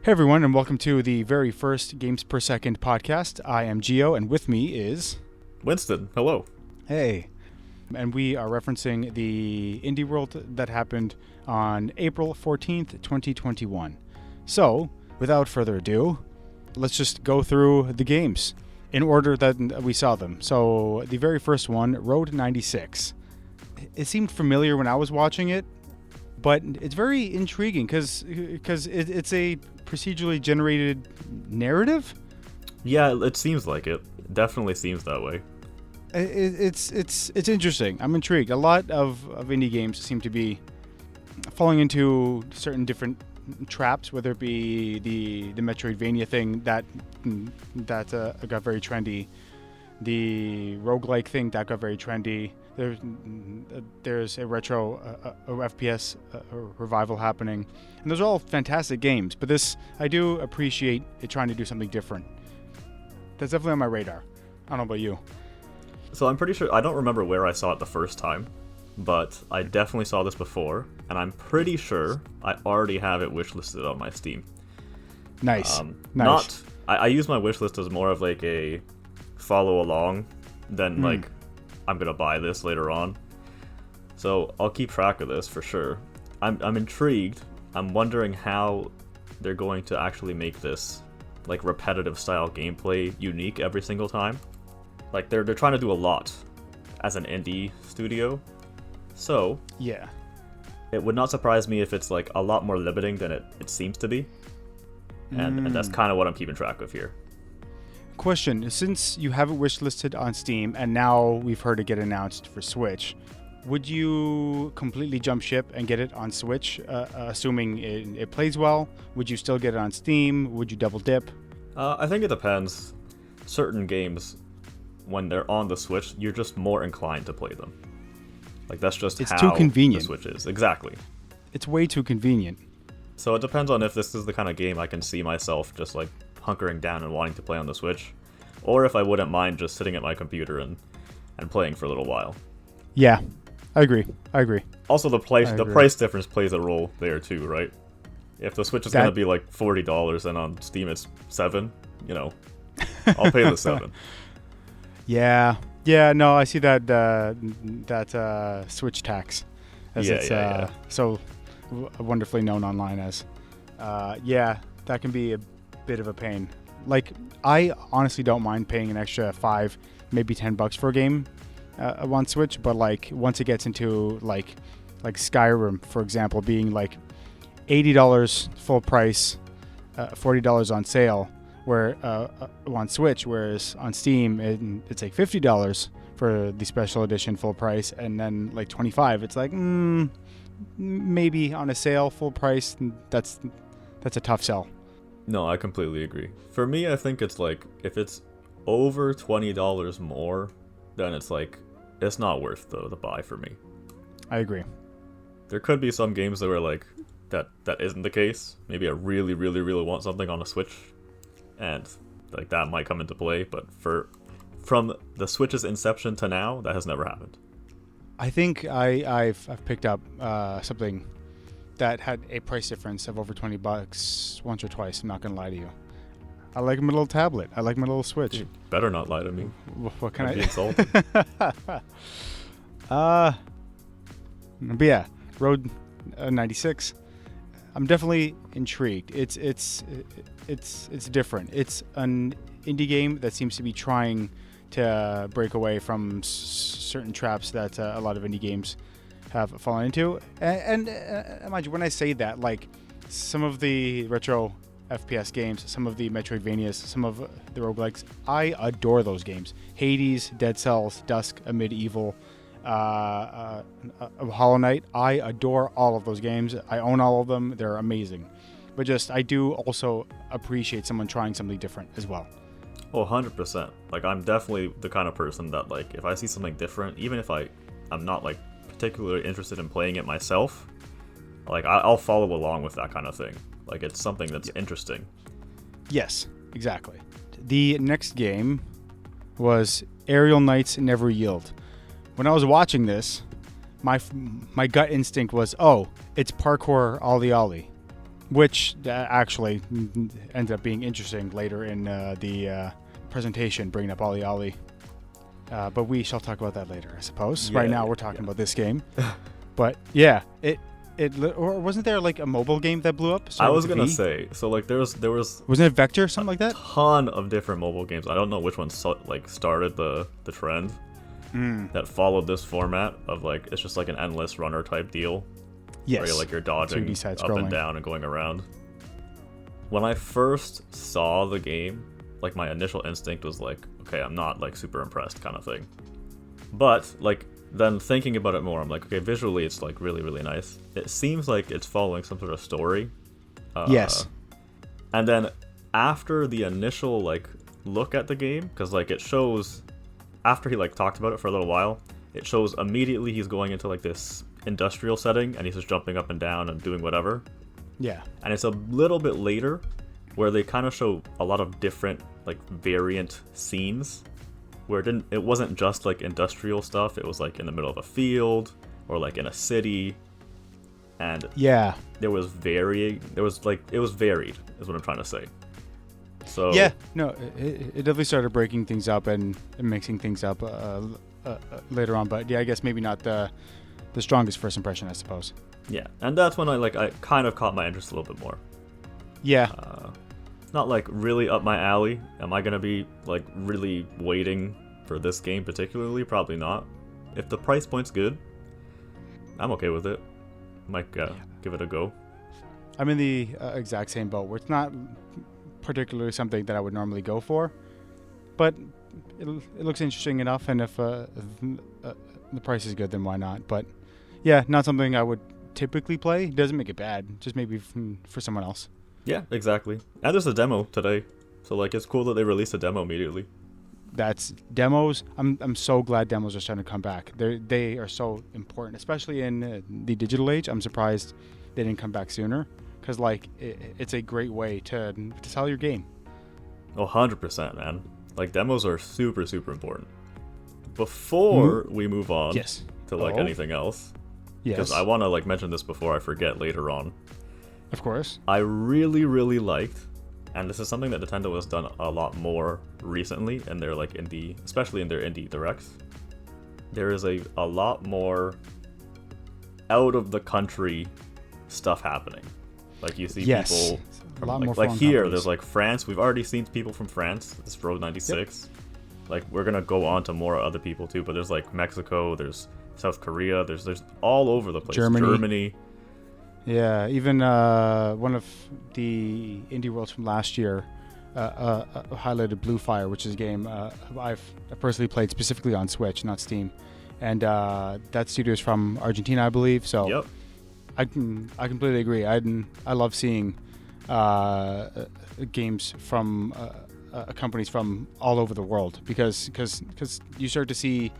Hey everyone, and welcome to the very first GamesPerSecond podcast. I am Gio, and with me is... Winston, hello. Hey. And we are referencing the indie world that happened on April 14th, 2021. So, without further ado, let's just go through the games in order that we saw them. So, the very first one, Road 96. It seemed familiar when I was watching it, but it's very intriguing because it's a procedurally generated narrative. Yeah, it seems like it. It definitely seems that way. It's interesting. I'm intrigued. A lot of indie games seem to be falling into certain different traps, whether it be the Metroidvania thing that got very trendy, the roguelike thing that got very trendy. There's a retro FPS revival happening, and those are all fantastic games. But this, I do appreciate it trying to do something different. That's definitely on my radar. I don't know about you. So I'm pretty sure, I don't remember where I saw it the first time, but I definitely saw this before, and I'm pretty sure I already have it wishlisted on my Steam. Nice. I use my wishlist as more of like a follow along than like I'm gonna buy this later on. So I'll keep track of this for sure. I'm intrigued. I'm wondering how they're going to actually make this like repetitive style gameplay unique every single time. Like they're trying to do a lot as an indie studio. So yeah, it would not surprise me if it's like a lot more limiting than it seems to be. And that's kind of what I'm keeping track of here. Question, since you have it wishlisted on Steam and now we've heard it get announced for Switch, would you completely jump ship and get it on Switch, assuming it plays well? Would you still get it on Steam? Would you double dip? I think it depends. Certain games, when they're on the Switch, you're just more inclined to play them. Like that's just it's how too convenient. The Switch is. Exactly. It's way too convenient. So it depends on if this is the kind of game I can see myself just like hunkering down and wanting to play on the Switch, or if I wouldn't mind just sitting at my computer and playing for a little while. Yeah, I agree. Also, the price difference plays a role there too, right? If the Switch is going to be like $40 and on Steam it's $7, I'll pay the $7. Yeah, no, I see that Switch tax, as it's so wonderfully known online as. Yeah, that can be a bit of a pain. Like, I honestly don't mind paying an extra $5, maybe $10 for a game on Switch, but like once it gets into like Skyrim, for example, being like $80 full price, $40 on sale, where on Switch, whereas on Steam it's like $50 for the special edition full price, and then like $25. It's like maybe on a sale full price. That's a tough sell. No, I completely agree. For me, I think it's like, if it's over $20 more, then it's like, it's not worth the buy for me. I agree. There could be some games that were like, that isn't the case. Maybe I really, really, really want something on a Switch, and like that might come into play, but from the Switch's inception to now, that has never happened. I think I've picked up something that had a price difference of over $20 once or twice. I'm not gonna lie to you. I like my little tablet. I like my little Switch. You better not lie to me. What can I'd I? be insulted. But yeah, Road 96. I'm definitely intrigued. It's different. It's an indie game that seems to be trying to break away from certain traps that a lot of indie games have fallen into. And mind you, when I say that, like some of the retro FPS games, some of the Metroidvanias, some of the roguelikes, I adore those games. Hades, Dead Cells, Dusk, Amid Evil, Hollow Knight. I adore all of those games. I own all of them. They're amazing. But I do also appreciate someone trying something different as well. Oh, 100%. Like, I'm definitely the kind of person that, like, if I see something different, even if I'm not, like, particularly interested in playing it myself, like, I'll follow along with that kind of thing. Like, it's something that's interesting. Yes, exactly. The next game was Aerial Knights Never Yield. When I was watching this, my gut instinct was, oh, it's parkour ollie ollie. which actually ended up being interesting later in the presentation, bringing up Ollie Ollie. But we shall talk about that later, I suppose. Right now, we're talking about this game. But yeah, or wasn't there like a mobile game that blew up? I was gonna say, so like there was wasn't it Vector, something like that? Ton of different mobile games. I don't know which one like started the trend that followed this format of like it's just like an endless runner type deal. Yes. Where you're dodging up and down and going around. When I first saw the game, like my initial instinct was like, okay, I'm not like super impressed kind of thing. But like then thinking about it more, I'm like, okay, visually it's like really, really nice. It seems like it's following some sort of story. Yes. And then after the initial like look at the game, because like it shows after he like talked about it for a little while, it shows immediately he's going into like this industrial setting and he's just jumping up and down and doing whatever. Yeah. And it's a little bit later where they kind of show a lot of different like variant scenes where it wasn't just like industrial stuff. It was like in the middle of a field or like in a city, and yeah, it was varied is what I'm trying to say. So yeah, no, it definitely started breaking things up and mixing things up later on. But yeah, I guess maybe not the strongest first impression, I suppose. Yeah, and that's when I kind of caught my interest a little bit more. Yeah. Not like really up my alley. Am I gonna be like really waiting for this game particularly? Probably not. If the price point's good, I'm okay with it. Might give it a go. I'm in the exact same boat where it's not particularly something that I would normally go for, but it looks interesting enough, and if the price is good, then why not? But yeah, not something I would typically play. It doesn't make it bad, just maybe for someone else. Yeah, exactly. And there's a demo today, so like it's cool that they released a demo immediately. That's demos. I'm so glad demos are starting to come back. They are so important, especially in the digital age. I'm surprised they didn't come back sooner, because like it's a great way to sell your game. Oh, 100%, man. Like demos are super, super important. Before we move on to like anything else, because I want to like mention this before I forget later on. Of course. I really, really liked, and this is something that Nintendo has done a lot more recently, and they're like especially in their indie directs. There is a lot more out of the country stuff happening. Like you see people from a lot more like here, companies. there's like France. We've already seen people from France. This Road 96. Yep. Like we're gonna go on to more other people too, but there's like Mexico, there's South Korea, there's all over the place. Germany. Yeah, even one of the indie worlds from last year highlighted Blue Fire, which is a game I've personally played specifically on Switch, not Steam, and that studio is from Argentina, I believe. So yep. I completely agree. I love seeing games from companies from all over the world because you start to see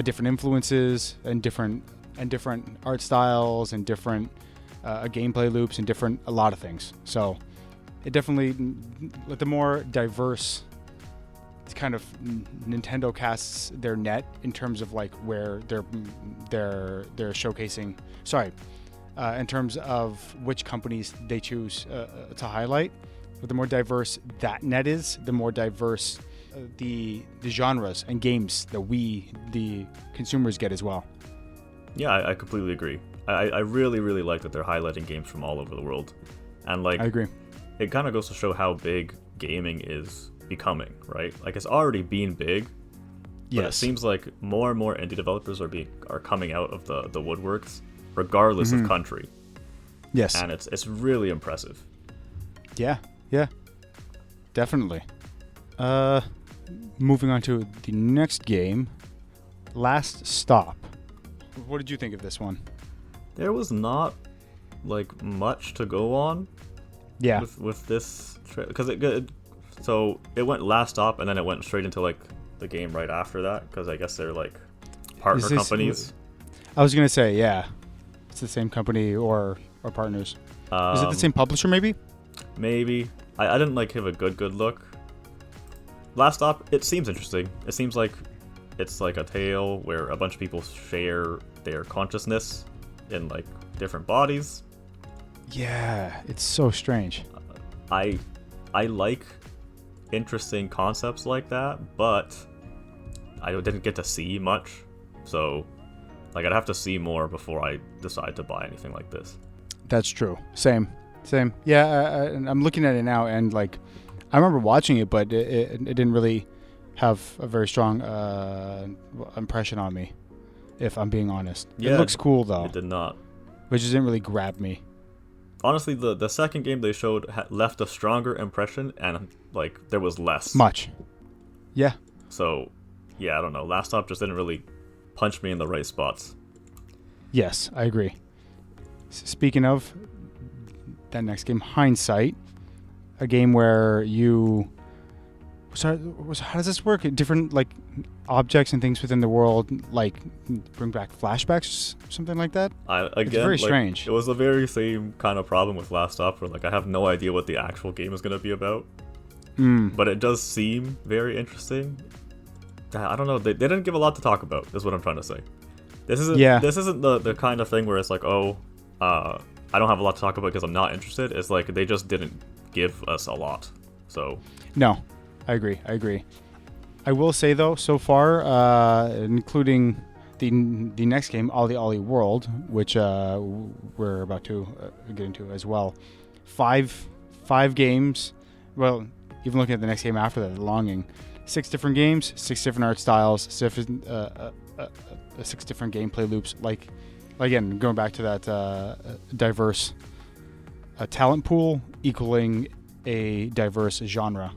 different influences and different art styles and different gameplay loops and a lot of things. So it definitely, the more diverse kind of Nintendo casts their net in terms of like where they're showcasing. In terms of which companies they choose to highlight. But the more diverse that net is, the more diverse the genres and games that we, the consumers, get as well. Yeah, I completely agree. I really, really like that they're highlighting games from all over the world. And like, I agree. It kind of goes to show how big gaming is becoming, right? Like it's already been big, but it seems like more and more indie developers are coming out of the woodworks, regardless of country. Yes. And it's really impressive. Yeah, definitely. Moving on to the next game, Last Stop. What did you think of this one? There was not like much to go on. Yeah. With this, because so it went Last Stop and then it went straight into like the game right after that, because I guess they're like partner companies. I was gonna say it's the same company or partners. Is it the same publisher maybe? Maybe. I didn't like have a good look. Last Stop, it seems interesting. It seems like it's like a tale where a bunch of people share their consciousness in like different bodies. Yeah, it's so strange. I like interesting concepts like that, but I didn't get to see much, so like I'd have to see more before I decide to buy anything like this. That's true. Same. Yeah, I'm looking at it now, and like I remember watching it, but it didn't really have a very strong impression on me, if I'm being honest. Yeah, it looks cool though. It did not. Which didn't really grab me. Honestly, the second game they showed left a stronger impression, and like there was less. Much. Yeah. So, yeah, I don't know. Last Stop just didn't really punch me in the right spots. Yes, I agree. Speaking of that next game, Hindsight, a game where you... Sorry, how does this work? Different like objects and things within the world, like bring back flashbacks, something like that. It's very strange. It was the very same kind of problem with Last Stop, where like I have no idea what the actual game is going to be about. But it does seem very interesting. I don't know. They didn't give a lot to talk about. Is what I'm trying to say. This isn't the kind of thing where it's like, I don't have a lot to talk about because I'm not interested. It's like they just didn't give us a lot. So no. I agree. I will say though, so far, including the next game, Ollie Ollie World, which we're about to get into as well, five games. Well, even looking at the next game after that, The Longing, 6 different games, 6 different art styles, 6 different gameplay loops. Like again, going back to that diverse talent pool equaling a diverse genre.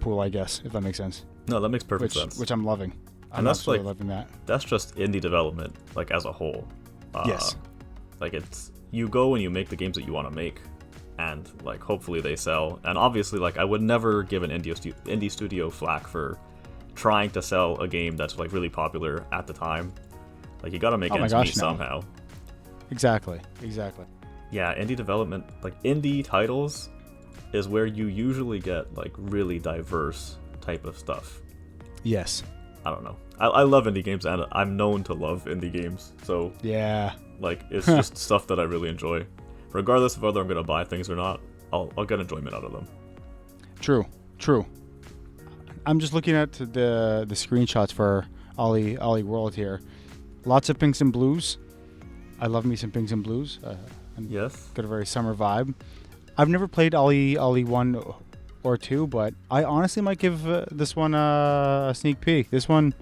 Pool, I guess, if that makes sense. No, that makes perfect sense. Which I'm loving. I'm absolutely loving that. That's just indie development, like as a whole. Yes. Like it's you go and you make the games that you want to make, and like hopefully they sell. And obviously, like I would never give an indie studio flack for trying to sell a game that's like really popular at the time. Like you got to make ends meet somehow. Exactly. Yeah, indie development, like indie titles, is where you usually get like really diverse type of stuff. Yes. I don't know. I love indie games, and I'm known to love indie games. So yeah, like it's just stuff that I really enjoy, regardless of whether I'm gonna buy things or not. I'll get enjoyment out of them. True. I'm just looking at the screenshots for Ollie World here. Lots of pinks and blues. I love me some pinks and blues. Yes. Got a very summer vibe. I've never played Ollie 1 or 2, but I honestly might give this one a sneak peek. This one,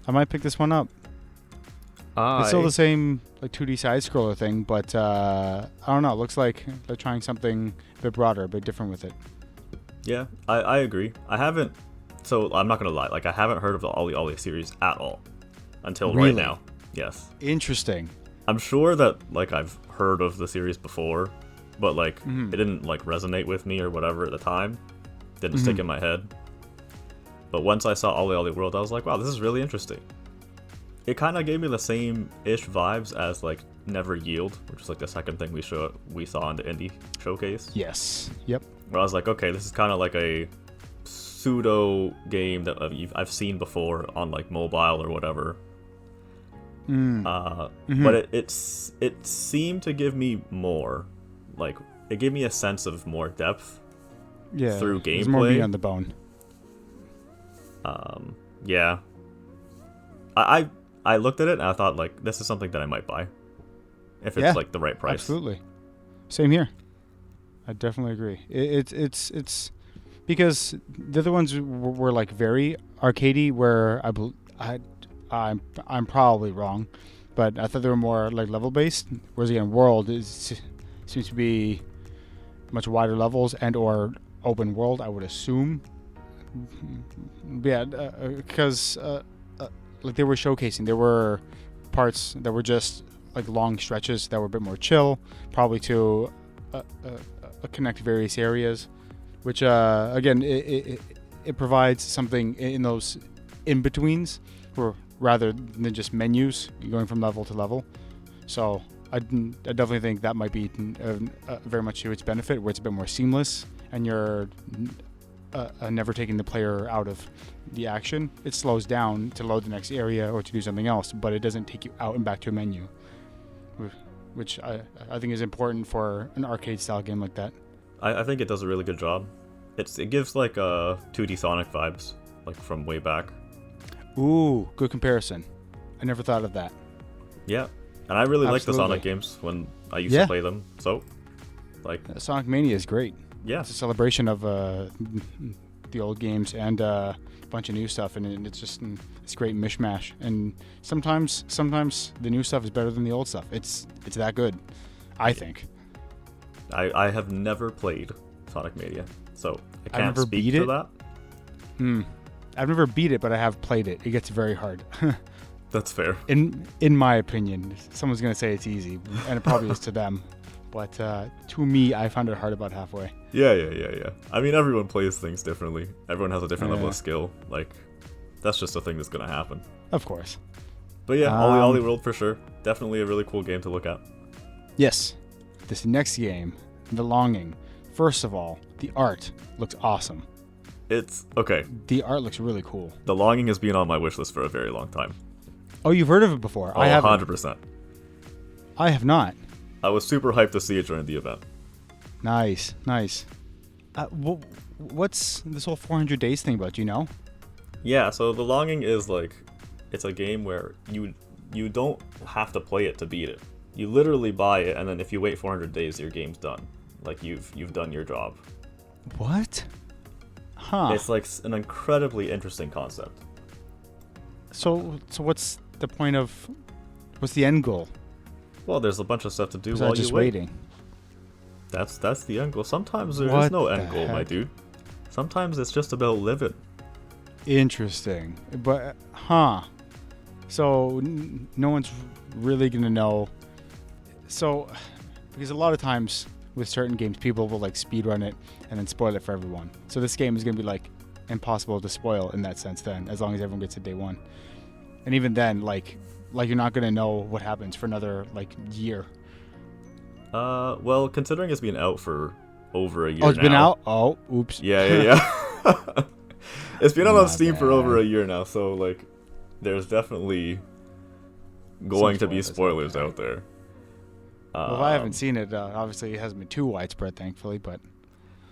I might pick this one up. It's still the same like 2D side scroller thing, but I don't know. It looks like they're trying something a bit broader, a bit different with it. Yeah, I agree. I haven't. So I'm not gonna lie. Like I haven't heard of the Ollie Ollie series at all until right now. Yes. Interesting. I'm sure that like I've heard of the series before, but like it didn't like resonate with me or whatever at the time. Didn't stick in my head. But once I saw Ollie Ollie World, I was like, wow, this is really interesting. It kind of gave me the same-ish vibes as like Never Yield, which is like the second thing we saw in the indie showcase. Yes. Yep. Where I was like, okay, this is kind of like a pseudo game that I've seen before on like mobile or whatever. But it seemed to give me more. Like it gave me a sense of more depth. Yeah, through gameplay. There's more meat on the bone. Yeah. I looked at it and I thought like this is something that I might buy if it's like the right price. Absolutely. Same here. I definitely agree. It's because the other ones were like very arcadey, where I'm probably wrong, but I thought they were more like level based. Whereas again, World seems to be much wider levels and or open world, I would assume. Yeah, because like they were showcasing, there were parts that were just like long stretches that were a bit more chill, probably to connect various areas, which again it provides something in those in betweens, or rather than just menus going from level to level. So I definitely think that might be very much to its benefit, where it's a bit more seamless and you're never taking the player out of the action. It slows down to load the next area or to do something else, but it doesn't take you out and back to a menu. which I think is important for an arcade style game like that. I think it does a really good job. It gives like 2D Sonic vibes, like from way back. Ooh, good comparison. I never thought of that. Yeah, and I really like the Absolutely. Sonic games when I used to play them. So, like, Sonic Mania is great. yeah, It's a celebration of the old games and a bunch of new stuff, and it's just it's great mishmash. And sometimes the new stuff is better than the old stuff. It's that good, I think. I have never played Sonic Mania, so I can't never speak beat to it. that. I've never beat it, but I have played it. It gets very hard. That's fair. In my opinion, someone's gonna say it's easy, and it probably is to them. But to me, I found it hard about halfway. Yeah. I mean, everyone plays things differently. Everyone has a different level of skill. Like, that's just a thing that's gonna happen. Of course. But yeah, Ollie World for sure. Definitely a really cool game to look at. Yes. This next game, The Longing. First of all, the art looks awesome. It's okay. The art looks really cool. The Longing has been on my wish list for a very long time. Oh, you've heard of it before? Oh, I haven't. 100%. I have not. I was super hyped to see it during the event. Nice. What's this whole 400 days thing about? Do you know? Yeah, so The Longing is like, it's a game where you don't have to play it to beat it. You literally buy it, and then if you wait 400 days, your game's done. Like, you've done your job. What? Huh. It's like an incredibly interesting concept. So what's the point of? What's the end goal? Well, there's a bunch of stuff to do Is while that just you wait. waiting? That's the end goal. Sometimes there is What no the end goal, my heck? dude. Sometimes it's just about living. Interesting. But so no one's really gonna know. So because a lot of times with certain games, people will like speedrun it and then spoil it for everyone. So this game is gonna be like impossible to spoil in that sense. Then, as long as everyone gets it day one, and even then, like you're not gonna know what happens for another like year. Well, considering it's been out for over a year now. Oh, it's been out? Oh, oops. Yeah. It's been out My on Steam for bad. over a year now, so like, there's definitely going to be spoilers, spoilers out there. Well, if I haven't seen it, obviously it hasn't been too widespread, thankfully. But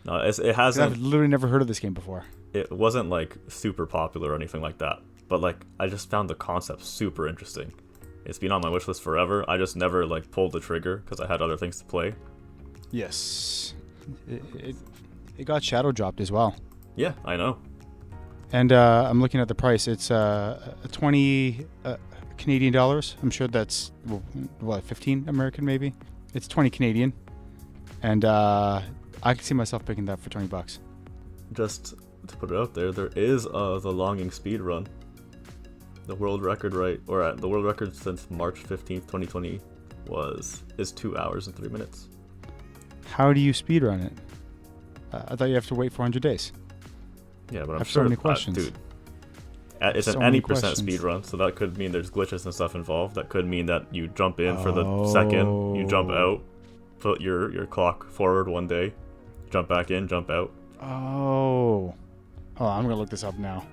No, it 'cause I've hasn't. literally never heard of this game before. It wasn't like super popular or anything like that. But like, I just found the concept super interesting. It's been on my wishlist forever. I just never like pulled the trigger because I had other things to play. Yes, it got shadow dropped as well. Yeah, I know. And I'm looking at the price. It's 20 Canadian dollars. I'm sure that's what 15 American maybe. It's 20 Canadian, and I can see myself picking that for $20. Just to put it out there is the Longing speed run. The world record, the world record since March 15th, 2020 is 2 hours and 3 minutes. How do you speedrun it? I thought you have to wait 400 days. Yeah, but I'm I have sure, so many questions. dude. It's So an many any percent questions. speed run, so that could mean there's glitches and stuff involved. That could mean that you jump in for the second, you jump out, put your clock forward one day, jump back in, jump out. Oh, I'm gonna look this up now.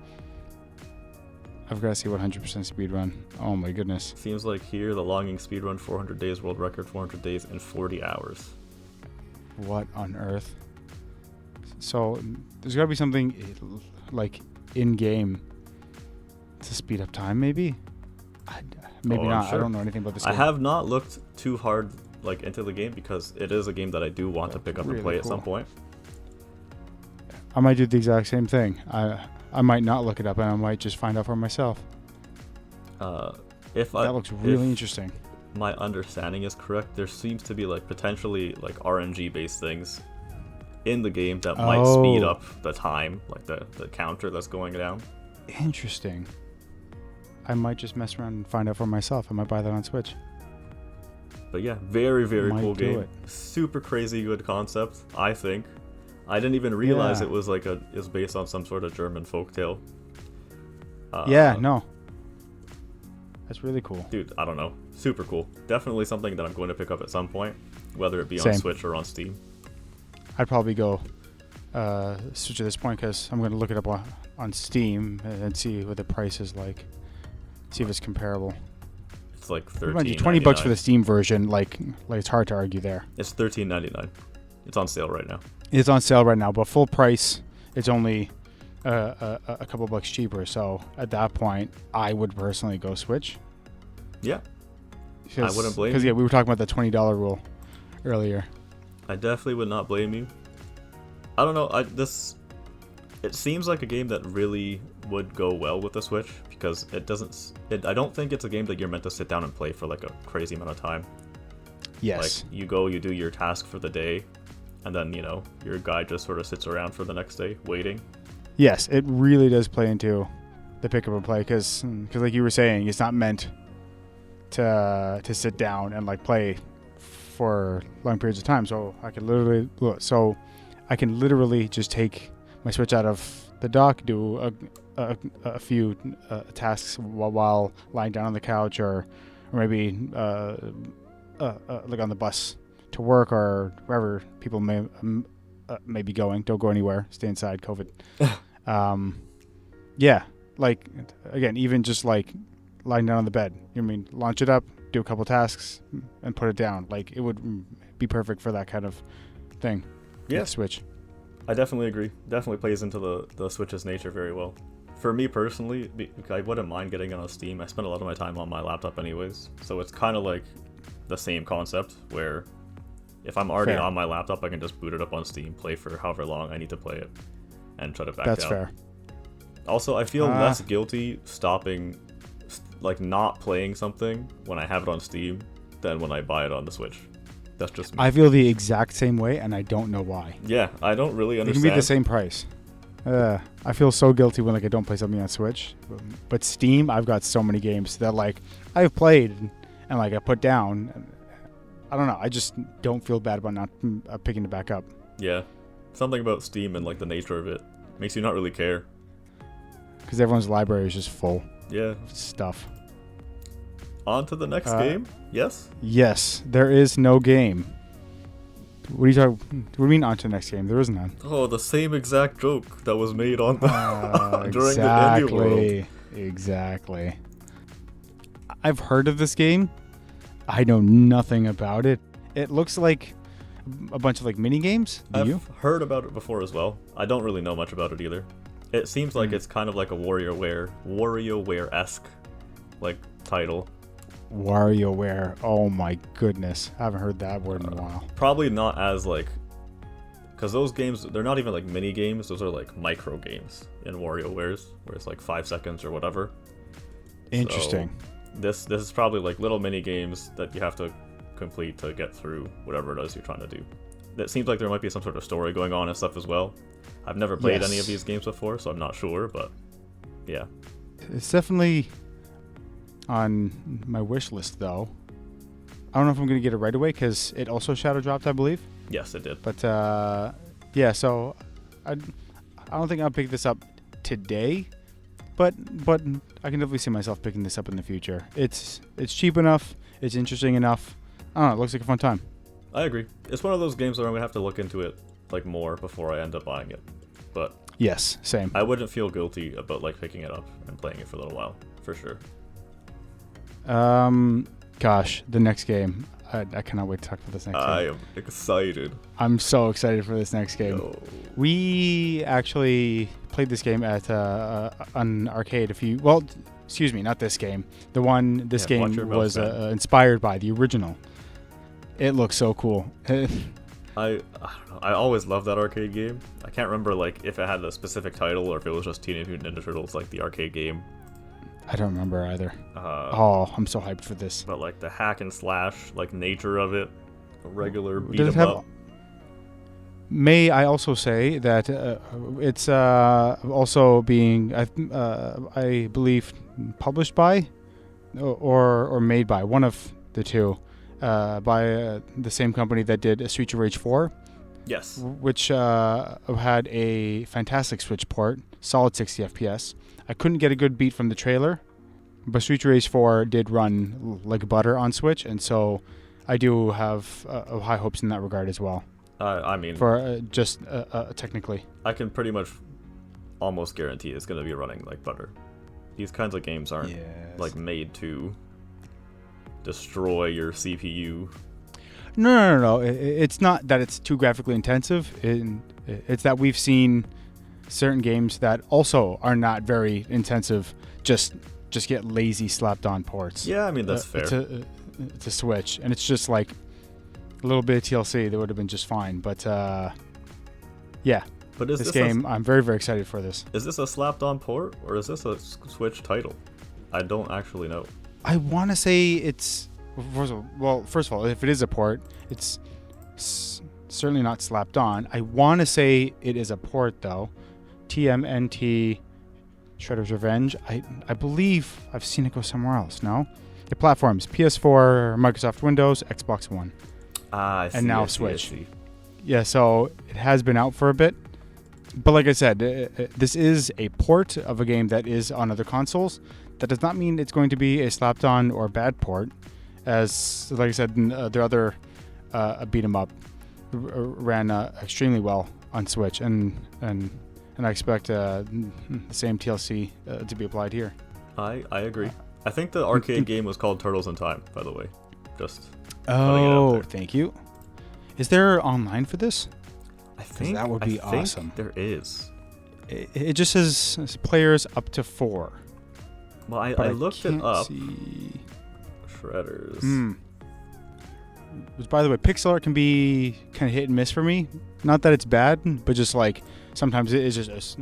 I've got to see what 100% speed run. Oh my goodness. Seems like here the Longing speed run 400 days world record 400 days in 40 hours. What on earth? So there's got to be something like in game to speed up time, maybe. Maybe I'm not. sure. I don't know anything about this I game. have not looked too hard like into the game because it is a game that I do want to pick up and Really play at cool. some point. I might do the exact same thing. I might not look it up, and I might just find out for myself. That looks really interesting. My understanding is correct, there seems to be like potentially like RNG based things in the game that might speed up the time, like the counter that's going down. Interesting. I might just mess around and find out for myself. I might buy that on Switch. But yeah, very Might cool do game. it. Super crazy good concept, I think. I didn't even realize Yeah. it was based on some sort of German folktale. Yeah, no. That's really cool. Dude, I don't know. Super cool. Definitely something that I'm going to pick up at some point, whether it be on Same. Switch or on Steam. I'd probably go Switch at this point because I'm going to look it up on Steam and see what the price is like. See if it's comparable. It's like Remind you, $13.99. $20 for the Steam version. Like it's hard to argue there. It's $13.99. It's on sale right now. It's on sale right now, but full price, it's only a couple bucks cheaper. So at that point, I would personally go Switch. Yeah, I wouldn't blame you. Because we were talking about the $20 rule earlier. I definitely would not blame you. I don't know. It seems like a game that really would go well with the Switch because it doesn't. I don't think it's a game that you're meant to sit down and play for like a crazy amount of time. Yes. Like you go, you do your task for the day, and then your guy just sort of sits around for the next day waiting. Yes, it really does play into the pick up and play because like you were saying, it's not meant to sit down and like play for long periods of time. So I can literally just take my Switch out of the dock, do a few tasks while lying down on the couch, or maybe like on the bus to work or wherever people may be going. Don't go anywhere. Stay inside. COVID. Yeah. Like again, even just like lying down on the bed. Launch it up, do a couple tasks, and put it down. Like it would be perfect for that kind of thing. Yeah. Switch. I definitely agree. Definitely plays into the Switch's nature very well. For me personally, I wouldn't mind getting it on Steam. I spend a lot of my time on my laptop anyways, so it's kind of like the same concept where if I'm already on my laptop, I can just boot it up on Steam, play for however long I need to play it, and shut it back down. That's fair. Also, I feel less guilty stopping, like not playing something when I have it on Steam than when I buy it on the Switch. That's just me. I feel the exact same way, and I don't know why. Yeah, I don't really understand. It can be the same price. I feel so guilty when like I don't play something on Switch, but Steam, I've got so many games that like I've played and like I put down. I don't know. I just don't feel bad about not picking it back up. Yeah, something about Steam and like the nature of it makes you not really care. Because everyone's library is just full. Yeah. Of stuff. On to the next game. Yes. Yes, there is no game. What are you talking? What do you mean on to the next game? There is none. Oh, the same exact joke that was made on the during the Indie World. Exactly. I've heard of this game. I know nothing about it. It looks like a bunch of like mini games. I've heard about it before as well. I don't really know much about it either. It seems like it's kind of like a WarioWare-esque like title. WarioWare. Oh my goodness. I haven't heard that word in a while. Probably not as like, because those games, they're not even like mini games. Those are like micro games in WarioWares, where it's like 5 seconds or whatever. Interesting. So this is probably like little mini games that you have to complete to get through whatever it is you're trying to do. It seems like there might be some sort of story going on and stuff as well. I've never played any of these games before, so I'm not sure, but yeah. It's definitely on my wish list, though. I don't know if I'm going to get it right away, because it also shadow dropped, I believe. Yes, it did. But, yeah, so I don't think I'll pick this up today, but I can definitely see myself picking this up in the future. It's cheap enough, it's interesting enough. I don't know, it looks like a fun time. I agree. It's one of those games where I'm going to have to look into it like more before I end up buying it. But yes, same. I wouldn't feel guilty about like picking it up and playing it for a little while, for sure. Gosh, the next game. I cannot wait to talk about this next game. I am excited. I'm so excited for this next game. Yo. We actually played this game at an arcade excuse me, not this game. This game was inspired by the original. It looks so cool. I don't know. I always loved that arcade game. I can't remember like if it had a specific title or if it was just Teenage Mutant Ninja Turtles, like the arcade game. I don't remember either. I'm so hyped for this. But like the hack and slash like nature of it, a regular beat 'em up. May I also say that it's also being I believe published by or made by one of the two. By the same company that did Streets of Rage 4. Yes. Which had a fantastic Switch port, solid 60 FPS. I couldn't get a good beat from the trailer, but Streets of Rage 4 did run like butter on Switch, and so I do have high hopes in that regard as well. I mean, for just technically, I can pretty much almost guarantee it's going to be running like butter. These kinds of games aren't like made to destroy your CPU. No. It's not that it's too graphically intensive. It's that we've seen certain games that also are not very intensive just get lazy slapped on ports. Yeah, I mean, that's fair. To Switch, and it's just like a little bit of TLC that would have been just fine. But yeah. But is this game, I'm very, very excited for this. Is this a slapped-on port, or is this a Switch title? I don't actually know. I want to say it's... Well, first of all, if it is a port, it's certainly not slapped on. I want to say it is a port, though. TMNT Shredder's Revenge. I believe I've seen it go somewhere else, no? The platforms, PS4, Microsoft Windows, Xbox One. I see, and now I see, Switch. I see. Yeah, so it has been out for a bit. But like I said, this is a port of a game that is on other consoles. That does not mean it's going to be a slapped-on or bad port. As, like I said, the other beat 'em up ran extremely well on Switch, and I expect the same TLC to be applied here. I agree. I think the arcade game was called Turtles in Time, by the way. Just thank you. Is there online for this? I think that would be awesome. There is. It just says players up to 4. Well, I looked it up. See. Shredders. Which, by the way, pixel art can be kind of hit and miss for me. Not that it's bad, but just like sometimes it is just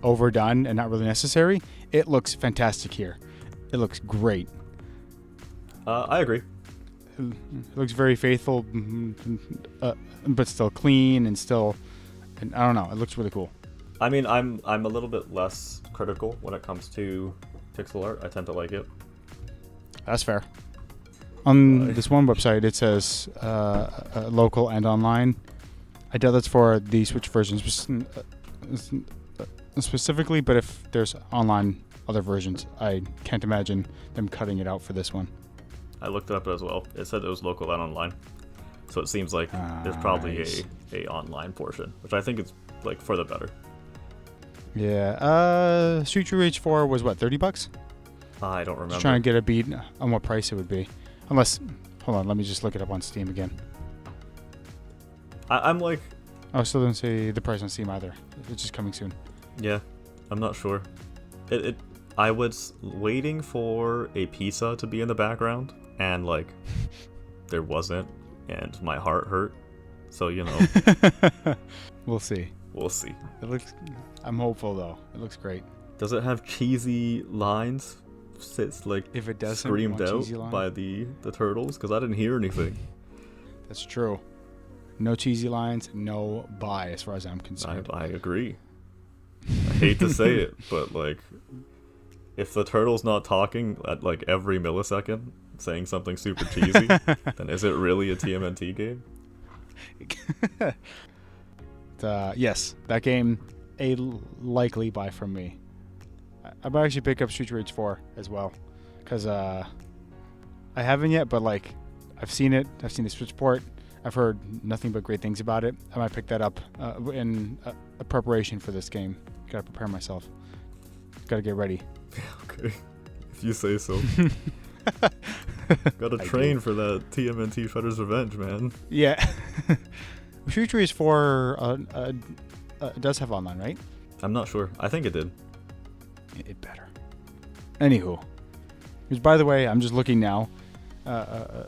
overdone and not really necessary. It looks fantastic here. It looks great. I agree. It looks very faithful, but still clean and still. And I don't know. It looks really cool. I mean, I'm a little bit less critical when it comes to pixel art. I tend to like it. That's fair. On this one website, it says local and online. I doubt that's for the Switch versions specifically, but if there's online other versions, I can't imagine them cutting it out for this one. I looked it up as well. It said it was local and online. So it seems like there's probably a online portion, which I think is like for the better. Yeah. Street Rage 4 was what, $30? I don't remember. Just trying to get a beat on what price it would be. Unless, hold on, let me just look it up on Steam again. I'm like... Oh, still didn't say the price on Steam either. It's just coming soon. Yeah, I'm not sure. I was waiting for a pizza to be in the background, and like, there wasn't, and my heart hurt. So, you know. We'll see. We'll see. It looks... I'm hopeful, though. It looks great. Does it have cheesy lines? It's like if it doesn't screamed out by the turtles? Because I didn't hear anything. That's true. No cheesy lines, no buy as far as I'm concerned. I agree. I hate to say it, but like, if the turtle's not talking at like every millisecond, saying something super cheesy, then is it really a TMNT game? Yes, that game, a likely buy from me. I might actually pick up Street Rage 4 as well, because I haven't yet, but like, I've seen it. I've seen the Switch port. I've heard nothing but great things about it. I might pick that up in a preparation for this game. Gotta prepare myself. Gotta get ready. Okay, if you say so. Gotta train for that TMNT Shredder's Revenge, man. Yeah. Street Rage 4 does have online, right? I'm not sure. I think it did. It better. Anywho, which, by the way, I'm just looking now.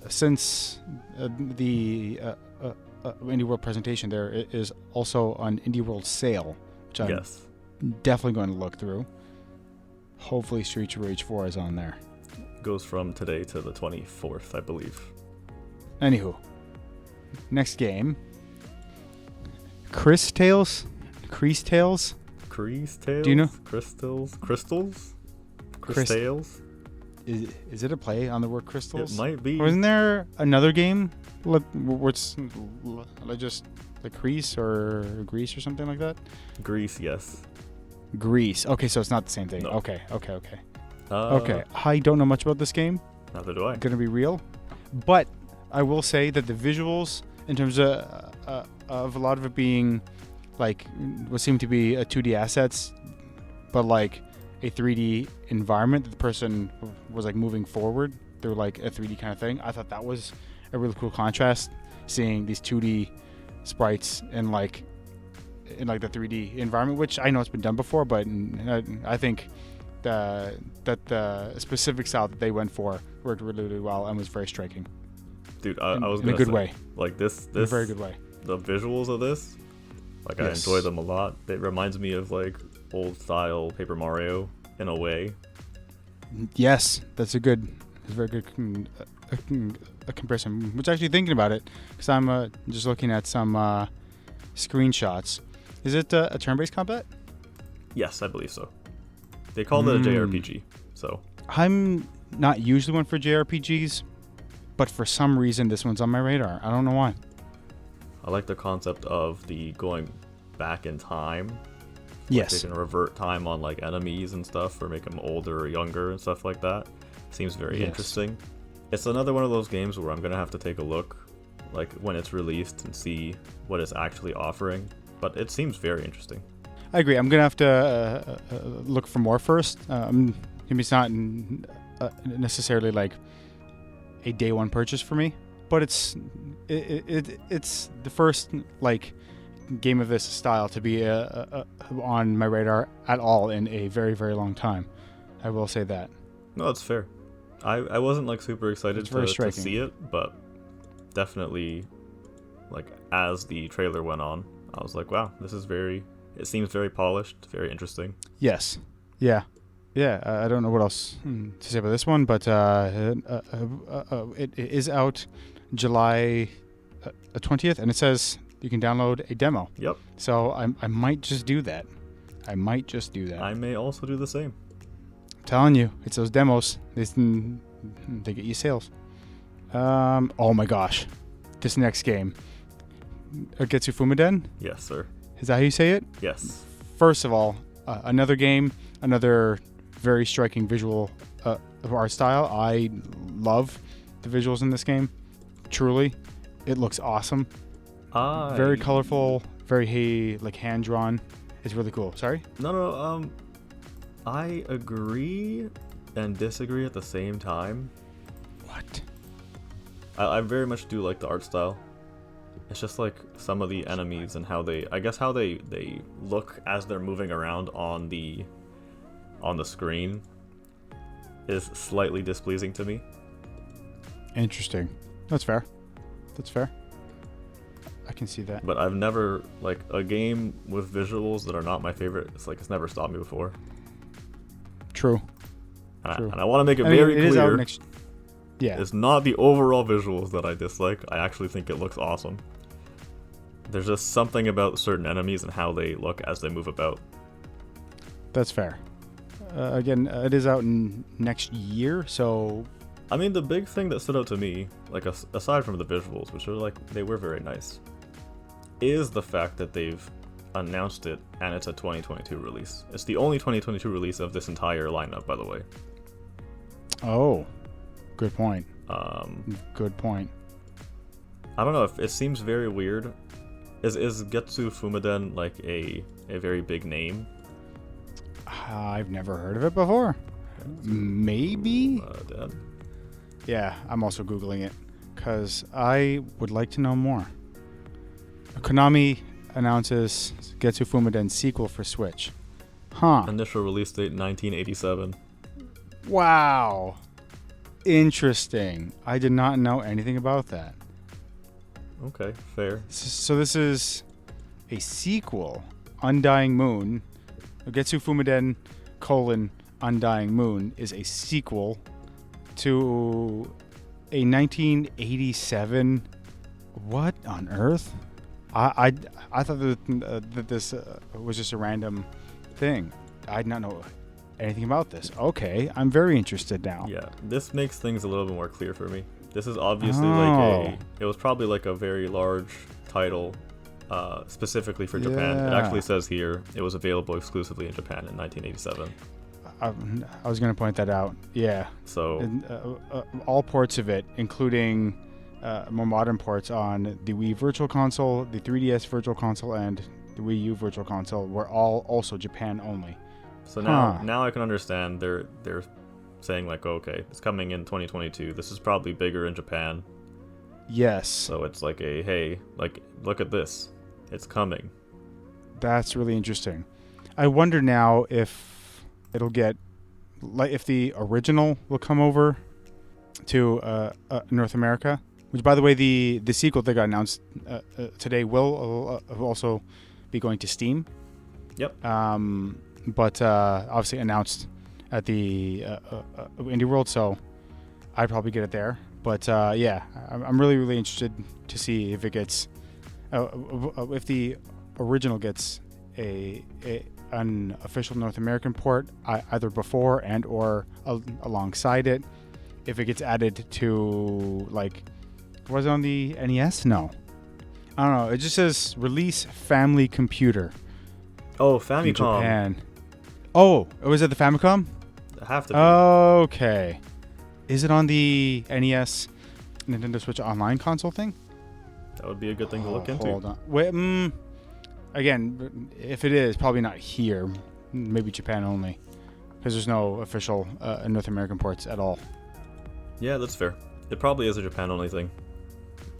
Since the Indie World presentation, there is also an Indie World sale, which I'm definitely going to look through. Hopefully, Street Rage 4 is on there. Goes from today to the 24th, I believe. Anywho, next game. Crease Tales? Crease Tales? Do you know? Crystals? Is it a play on the word crystals? It might be. Wasn't there another game? What's just like Grease or Grease or something like that? Grease, yes. Grease. Okay, so it's not the same thing. No. Okay. Okay. I don't know much about this game. Neither do I. Gonna be real, but I will say that the visuals, in terms of a lot of it being like what seemed to be a 2D assets, but like a 3D environment that the person was like moving forward through like a 3D kind of thing. I thought that was a really cool contrast, seeing these 2D sprites in like the 3D environment, which I know it's been done before, but I think that the specific style that they went for worked really, really well and was very striking. Dude, I was in a good way. Like this in a very good way. The visuals of this, like, yes. I enjoy them a lot. It reminds me of like old style Paper Mario in a way. Yes, that's a very good a comparison. Which, actually, thinking about it, because I'm just looking at some screenshots. Is it a turn-based combat? Yes, I believe so. They called it a JRPG, so. I'm not usually one for JRPGs, but for some reason this one's on my radar. I don't know why. I like the concept of the going back in time. Yes. Like they can revert time on like enemies and stuff, or make them older or younger and stuff like that. Seems very interesting. It's another one of those games where I'm gonna have to take a look, like when it's released, and see what it's actually offering. But it seems very interesting. I agree. I'm gonna have to look for more first. Maybe it's not necessarily like a day one purchase for me, but it's the first like game of this style to be on my radar at all in a very, very long time. I will say that. No, that's fair. I wasn't like super excited to see it, but definitely, like, as the trailer went on, I was like, wow, it seems very polished, very interesting. Yes. Yeah. Yeah, I don't know what else to say about this one, but it is out July 20th, and it says you can download a demo. Yep. So I might just do that. I may also do the same. I'm telling you, it's those demos. They get you sales. Oh my gosh. This next game. Getsu Fumiden? Yes, sir. Is that how you say it? Yes. First of all, another game, another very striking visual of art style. I love the visuals in this game. Truly, it looks awesome. Very colorful, very like hand drawn. It's really cool. Sorry? No. I agree and disagree at the same time. What? I very much do like the art style. It's just like some of the enemies and how they look as they're moving around on the screen is slightly displeasing to me. Interesting. That's fair. I can see that. But I've never, like, a game with visuals that are not my favorite, it's never stopped me before. True. And I want to make it very clear. Is out yeah. It's not the overall visuals that I dislike. I actually think it looks awesome. There's just something about certain enemies and how they look as they move about. That's fair. Again, it is out next year, so... I mean, the big thing that stood out to me, like, aside from the visuals, which are, like, they were very nice, is the fact that they've announced it and it's a 2022 release. It's the only 2022 release of this entire lineup, by the way. Oh, good point. Good point. I don't know, if it seems very weird. Is Getsu Fumiden like a very big name? I've never heard of it before. Maybe? Yeah, I'm also Googling it because I would like to know more. Konami announces Getsu Fumiden sequel for Switch. Huh. Initial release date 1987. Wow. Interesting. I did not know anything about that. Okay, fair. So this is a sequel, Undying Moon. Getsu Fumiden : Undying Moon is a sequel to a 1987. What on earth? I thought that this was just a random thing. I did not know anything about this. Okay, I'm very interested now. Yeah, this makes things a little bit more clear for me. This is obviously it was probably like a very large title specifically for Japan. It actually says here it was available exclusively in Japan in 1987. I was going to point that out. Yeah. So all ports of it, including more modern ports on the Wii Virtual Console, the 3DS Virtual Console, and the Wii U Virtual Console, were all also Japan only. So now I can understand they're saying like, okay, it's coming in 2022. This is probably bigger in Japan. Yes. So it's like hey, like, look at this. It's coming. That's really interesting. I wonder now if it'll get, like, if the original will come over to North America. Which, by the way, the sequel that got announced today will also be going to Steam. Yep. But obviously announced at the Indie World, so I'd probably get it there. But yeah, I'm really, really interested to see if it gets, if the original gets an official North American port, either before and or alongside it. If it gets added to, like, was it on the NES? No, I don't know. It just says release family computer. Oh, In Famicom. Japan. Oh, was it the Famicom? Have to be. Okay. Is it on the NES Nintendo Switch Online console thing? That would be a good thing to look into. Hold on. Wait, again, if it is, probably not here. Maybe Japan only, because there's no official North American ports at all. Yeah, that's fair. It probably is a Japan only thing.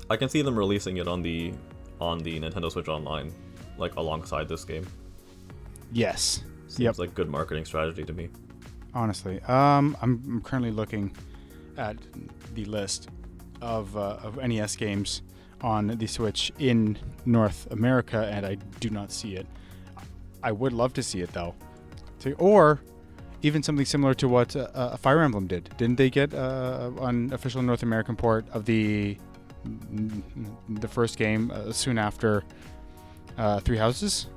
I can see them releasing it on the Nintendo Switch Online, like alongside this game. Yes. Seems like good marketing strategy to me. Honestly, I'm currently looking at the list of NES games on the Switch in North America, and I do not see it. I would love to see it though, or even something similar to what Fire Emblem did. Didn't they get an official North American port of the first game soon after Three Houses?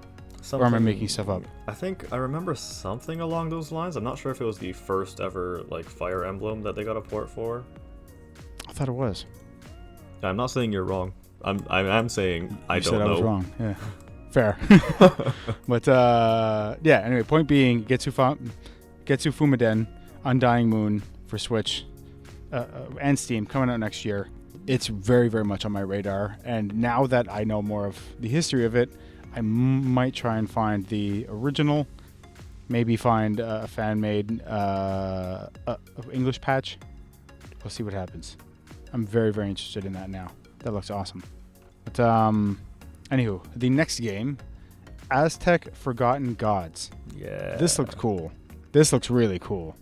Or am I making stuff up? I think I remember something along those lines. I'm not sure if it was the first ever like Fire Emblem that they got a port for. I thought it was. I'm not saying you're wrong. I'm saying I don't know. I was wrong. Yeah, fair. But yeah. Anyway, point being, Getsu Fumaden, Undying Moon for Switch and Steam coming out next year. It's very, very much on my radar. And now that I know more of the history of it, I might try and find the original. Maybe find a fan-made English patch. We'll see what happens. I'm very, very interested in that now. That looks awesome. But anywho, the next game, Aztec Forgotten Gods. Yeah. This looks cool. This looks really cool.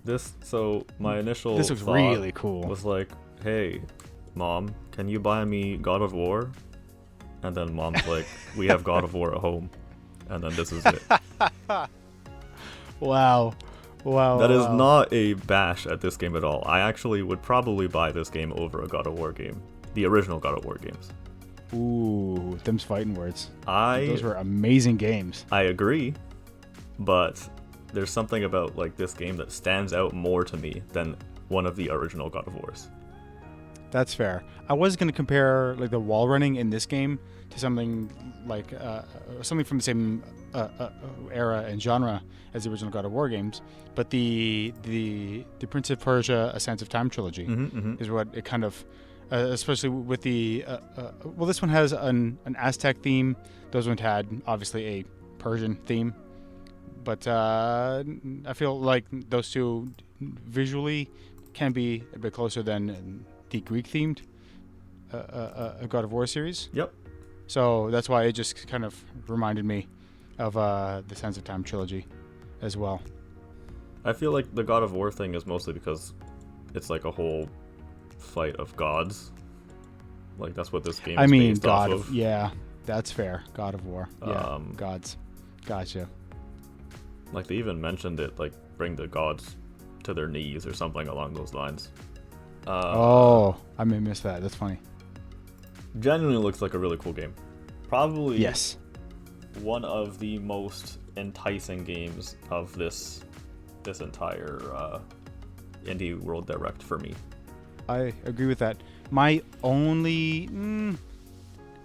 So my initial This looks thought really cool. was like, hey, Mom, can you buy me God of War? And then Mom's like, we have God of War at home. And then this is it. Wow. That is not a bash at this game at all. I actually would probably buy this game over a God of War game. The original God of War games. Ooh, them's fighting words. I Those were amazing games. I agree, but there's something about like this game that stands out more to me than one of the original God of Wars. That's fair. I was going to compare like the wall running in this game to something like something from the same era and genre as the original God of War games, but the Prince of Persia: A Sands of Time trilogy is what it kind of, especially with the well, this one has an Aztec theme. Those ones had obviously a Persian theme, but I feel like those two visually can be a bit closer than the Greek-themed God of War series. Yep. So that's why it just kind of reminded me of the Sands of Time trilogy as well. I feel like the God of War thing is mostly because it's like a whole fight of gods. Like that's what this game is based off of. Yeah, that's fair. God of War. Yeah, gods. Gotcha. Like they even mentioned it, like bring the gods to their knees or something along those lines. I may miss that. That's funny. Genuinely looks like a really cool game. Probably yes, one of the most enticing games of this entire Indie World Direct for me. I agree with that. My only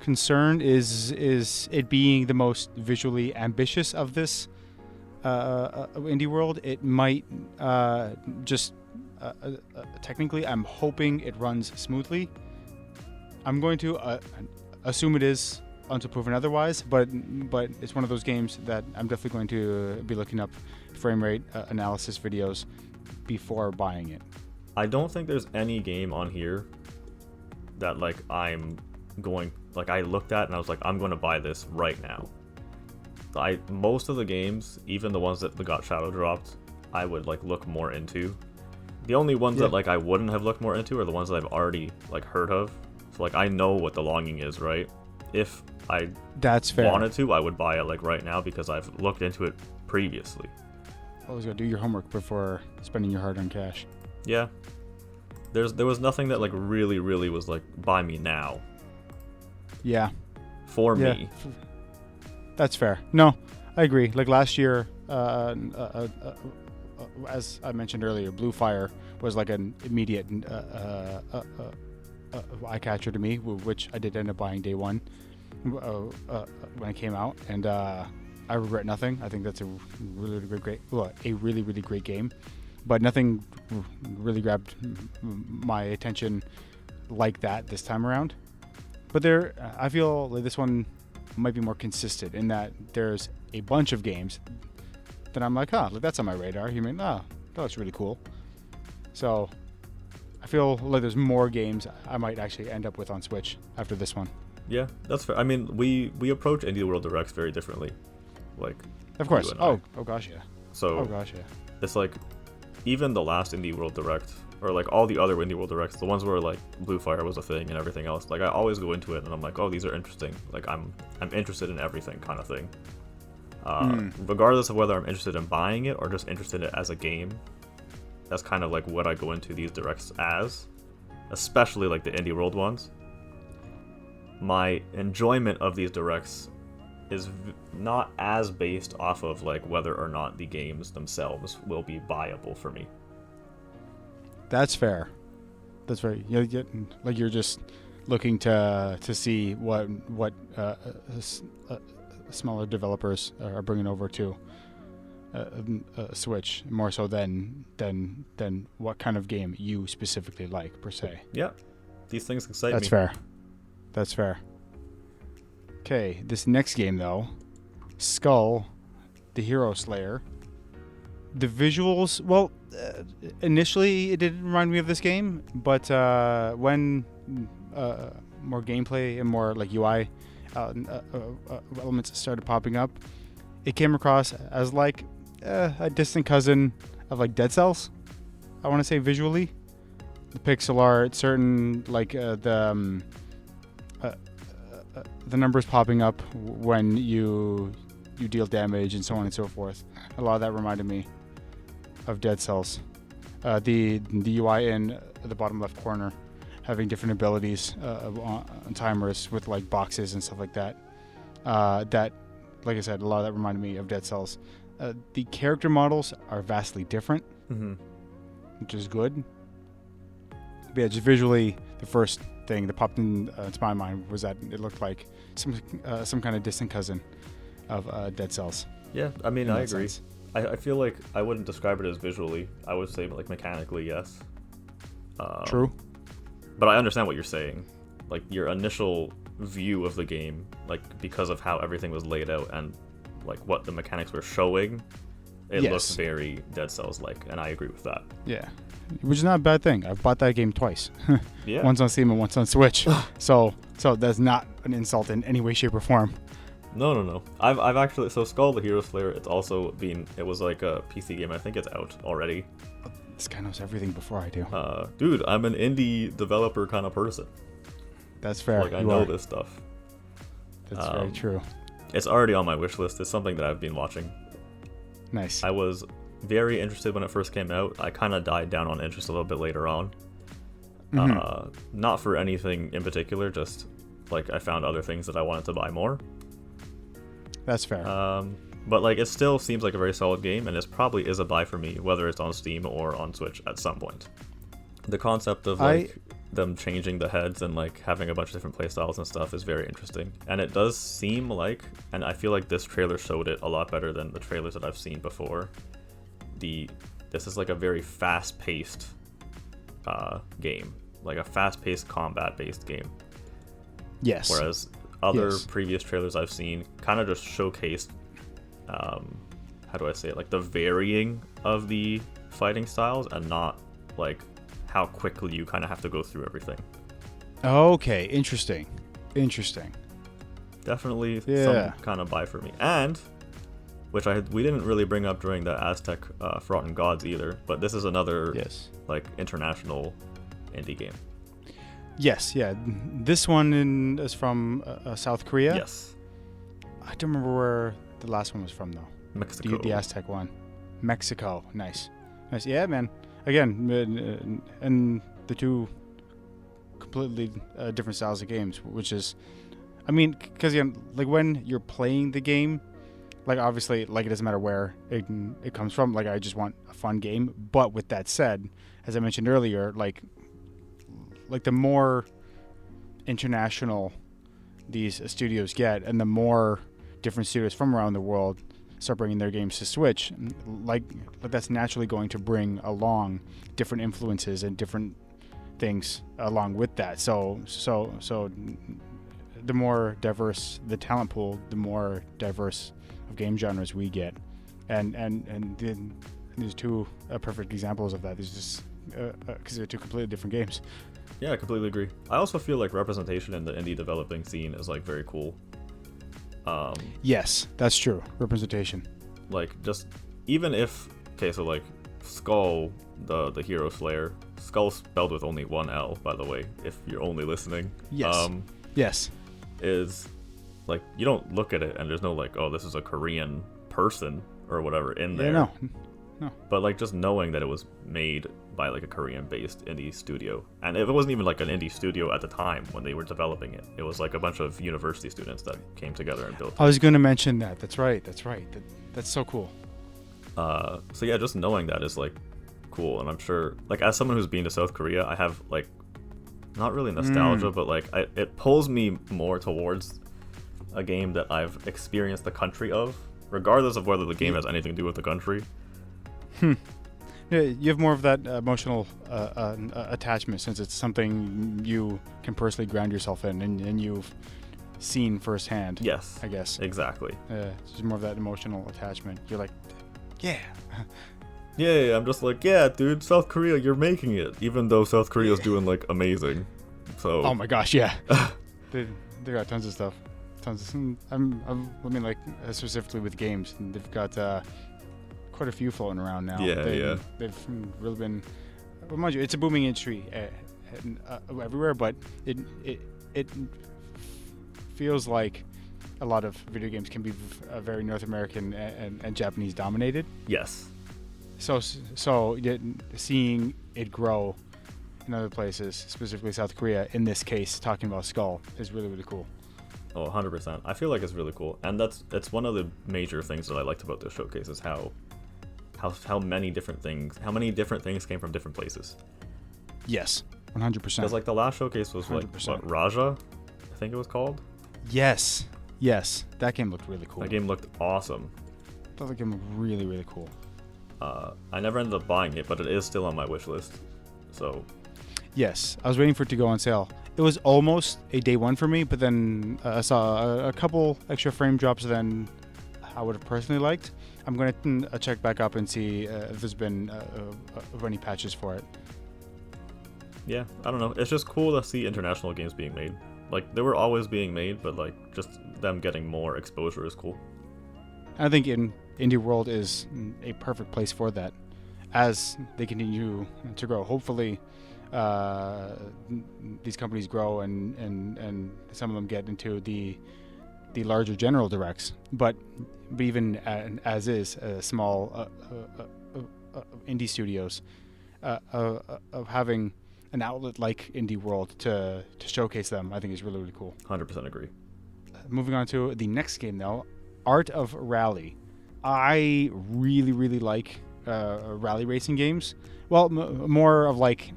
concern is it being the most visually ambitious of this Indie World. It might just technically, I'm hoping it runs smoothly. I'm going to assume it is until proven otherwise, but it's one of those games that I'm definitely going to be looking up frame rate analysis videos before buying it. I don't think there's any game on here that like I looked at and I was like, I'm going to buy this right now. Most of the games, even the ones that got shadow dropped, I would like look more into. The only ones that like I wouldn't have looked more into are the ones that I've already like heard of. So like I know what the longing is, right? If I wanted to, I would buy it like right now because I've looked into it previously. Always gotta do your homework before spending your hard-earned cash. Yeah. There was nothing that like really was like buy me now. Yeah. For me. That's fair. No, I agree. Like last year, as I mentioned earlier, Blue Fire was like an immediate eye catcher to me, which I did end up buying day one when it came out, and I regret nothing. I think that's a really great game, but nothing really grabbed my attention like that this time around. But I feel like this one might be more consistent in that there's a bunch of games that I'm like, like that's on my radar. You mean, that looks really cool. So I feel like there's more games I might actually end up with on Switch after this one. Yeah, that's fair. I mean, we approach Indie World Directs very differently. Like, of course. Oh gosh, yeah. So, it's like, even the last Indie World Direct, or like all the other Indie World Directs, the ones where like Blue Fire was a thing and everything else, like I always go into it and I'm like, oh, these are interesting. Like I'm interested in everything kind of thing. Regardless of whether I'm interested in buying it or just interested in it as a game, that's kind of like what I go into these directs as, especially like the Indie World ones. My enjoyment of these directs is not as based off of like whether or not the games themselves will be buyable for me. That's fair. That's right. You're just looking to see what smaller developers are bringing over to Switch, more so than what kind of game you specifically like per se. Yeah, these things excite me. That's fair. Okay, this next game though, Skull, the Hero Slayer. The visuals, well, initially it didn't remind me of this game, but when more gameplay and more like UI elements started popping up, it came across as like a distant cousin of like Dead Cells. I want to say visually, the pixel art, certain like the numbers popping up when you deal damage and so on and so forth. A lot of that reminded me of Dead Cells. The UI in the bottom left corner having different abilities on timers with like boxes and stuff like that. That, like I said, a lot of that reminded me of Dead Cells. The character models are vastly different, which is good. But yeah, just visually, the first thing that popped into my mind was that it looked like some kind of distant cousin of Dead Cells. Yeah, I mean, I agree. I feel like I wouldn't describe it as visually. I would say like mechanically, yes. True. But I understand what you're saying. Like your initial view of the game, like because of how everything was laid out and like what the mechanics were showing, it looks very Dead Cells-like, and I agree with that. Yeah. Which is not a bad thing. I've bought that game twice. Yeah. Once on Steam and once on Switch. so that's not an insult in any way, shape, or form. No. I've actually, so Skull the Hero Slayer, it was like a PC game. I think it's out already. This guy knows everything before I do. Dude, I'm an indie developer kind of person. That's fair. Like I know this stuff. That's very true. It's already on my wish list. It's something that I've been watching. Nice. I was very interested when it first came out. I kind of died down on interest a little bit later on. Not for anything in particular, just like I found other things that I wanted to buy more. That's fair. But like it still seems like a very solid game, and it probably is a buy for me, whether it's on Steam or on Switch at some point. The concept of like them changing the heads and like having a bunch of different playstyles and stuff is very interesting, and it does seem like, and I feel like this trailer showed it a lot better than the trailers that I've seen before. This is like a very fast-paced game, like a fast-paced combat-based game. Yes. Whereas other previous trailers I've seen kind of just showcased, how do I say it, like the varying of the fighting styles and not like how quickly you kind of have to go through everything. Okay, interesting. Definitely some kind of buy for me. And which we didn't really bring up during the Aztec Forgotten Gods either, but this is another like international indie game. Yes, yeah. This one is from South Korea. Yes. I don't remember where the last one was from though. Mexico. The Aztec one. Mexico. Nice. Yeah, man. Again, and the two completely different styles of games, which is, I mean, because like when you're playing the game, like obviously, like it doesn't matter where it comes from. Like I just want a fun game. But with that said, as I mentioned earlier, like the more international these studios get, and the more different studios from around the world start bringing their games to Switch, like that's naturally going to bring along different influences and different things along with that. So the more diverse the talent pool, the more diverse of game genres we get, and there's two perfect examples of that. There's just because they're two completely different games. Yeah, I completely agree. I also feel like representation in the indie developing scene is like very cool. Yes, that's true. Representation. Like just even if so like Skull, the hero slayer, Skull spelled with only one L, by the way, if you're only listening. Yes. Yes. Is like you don't look at it and there's no like, oh, this is a Korean person or whatever in there. Yeah, no. But like just knowing that it was made by like a Korean-based indie studio, and it wasn't even like an indie studio at the time when they were developing it. It was like a bunch of university students that came together and built it. I was going to mention that. That's right. That's so cool. So yeah, just knowing that is like cool, and I'm sure like as someone who's been to South Korea, I have like not really nostalgia, but like it pulls me more towards a game that I've experienced the country of, regardless of whether the game has anything to do with the country. Yeah, you have more of that emotional attachment since it's something you can personally ground yourself in and you've seen firsthand. Yes, I guess. Exactly. It's just more of that emotional attachment. You're like, yeah. Yeah, I'm just like, yeah, dude, South Korea, you're making it. Even though South Korea's doing like amazing. So. Oh my gosh, yeah. they got tons of stuff. I mean, like specifically with games, they've got quite a few floating around now. Yeah. They've really been. Well, mind you, it's a booming industry everywhere, but it feels like a lot of video games can be very North American and Japanese dominated. Yes. So seeing it grow in other places, specifically South Korea, in this case, talking about Skull, is really, really cool. Oh, 100%. I feel like it's really cool. And that's one of the major things that I liked about this showcase is how many different things came from different places. Yes, 100%. Because like the last showcase was 100%. Like what, Raja, I think it was called. Yes, that game looked really cool. That game looked awesome. That game looked really, really cool. I never ended up buying it, but it is still on my wish list. So. Yes, I was waiting for it to go on sale. It was almost a day one for me, but then I saw a couple extra frame drops than I would have personally liked. I'm going to check back up and see if there's been any patches for it. Yeah, I don't know. It's just cool to see international games being made. Like, they were always being made, but like just them getting more exposure is cool. I think Indie World is a perfect place for that as they continue to grow. Hopefully, these companies grow and some of them get into the larger general directs. But even as is small indie studios of having an outlet like Indie World to showcase them, I think is really, really cool. 100% agree. Moving on to the next game, though, Art of Rally. I really, really like rally racing games. Well, more of like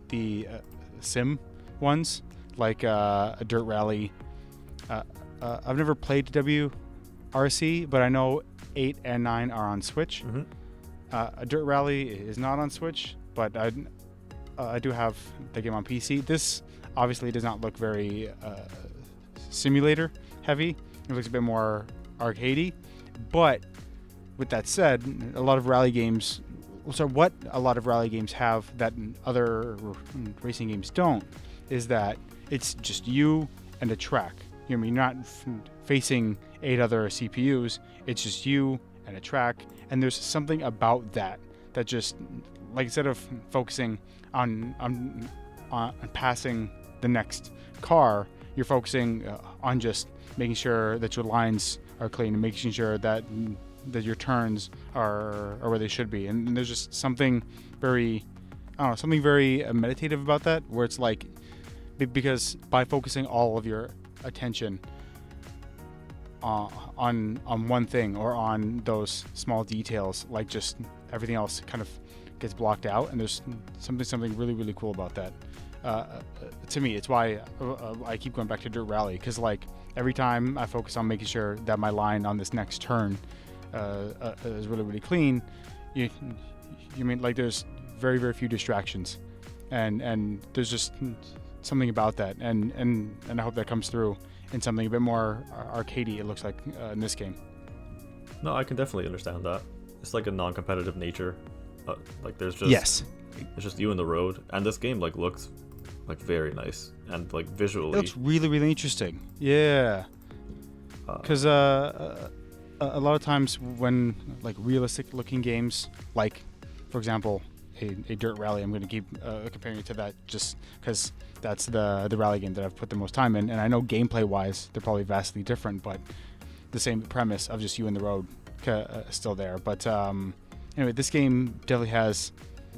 the sim ones, like a Dirt Rally. I've never played WRC, but I know 8 and 9 are on Switch. Mm-hmm. A Dirt Rally is not on Switch, but I do have the game on PC. This obviously does not look very simulator heavy. It looks a bit more arcadey, but with that said, a lot of rally games. So what a lot of rally games have that other racing games don't is that it's just you and a track. You know, you're not facing 8 other CPUs. It's just you and a track, and there's something about that just, like, instead of focusing on passing the next car, you're focusing on just making sure that your lines are clean and making sure that your turns are where they should be. And there's just something very, meditative about that, where it's like, because by focusing all of your attention on one thing or on those small details, like, just everything else kind of gets blocked out, and there's something really, really cool about that. To me, it's why I keep going back to Dirt Rally, because, like, every time I focus on making sure that my line on this next turn is really, really clean, you mean, like, there's very, very few distractions, and there's just something about that, and I hope that comes through in something a bit more arcadey, it looks like, in this game. No, I can definitely understand that. It's like a non-competitive nature. Like, there's just it's just you in the road, and this game, like, looks like very nice, and, like, visually it looks really, really interesting. Yeah, because a lot of times when, like, realistic looking games, like, for example, a Dirt Rally, I'm going to keep comparing it to that just because that's the rally game that I've put the most time in, and I know gameplay wise they're probably vastly different, but the same premise of just you in the road is still there. But anyway, this game definitely has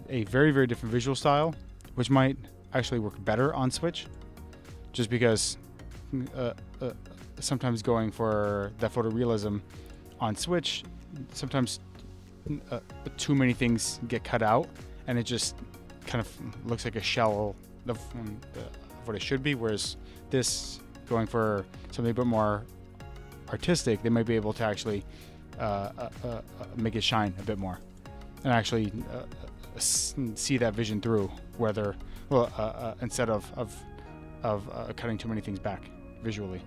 a very, very different visual style, which might actually work better on Switch, just because sometimes going for that photorealism on Switch, sometimes too many things get cut out, and it just kind of looks like a shell of what it should be. Whereas this, going for something a bit more artistic, they might be able to actually make it shine a bit more, and actually see that vision through, whether instead of cutting too many things back visually.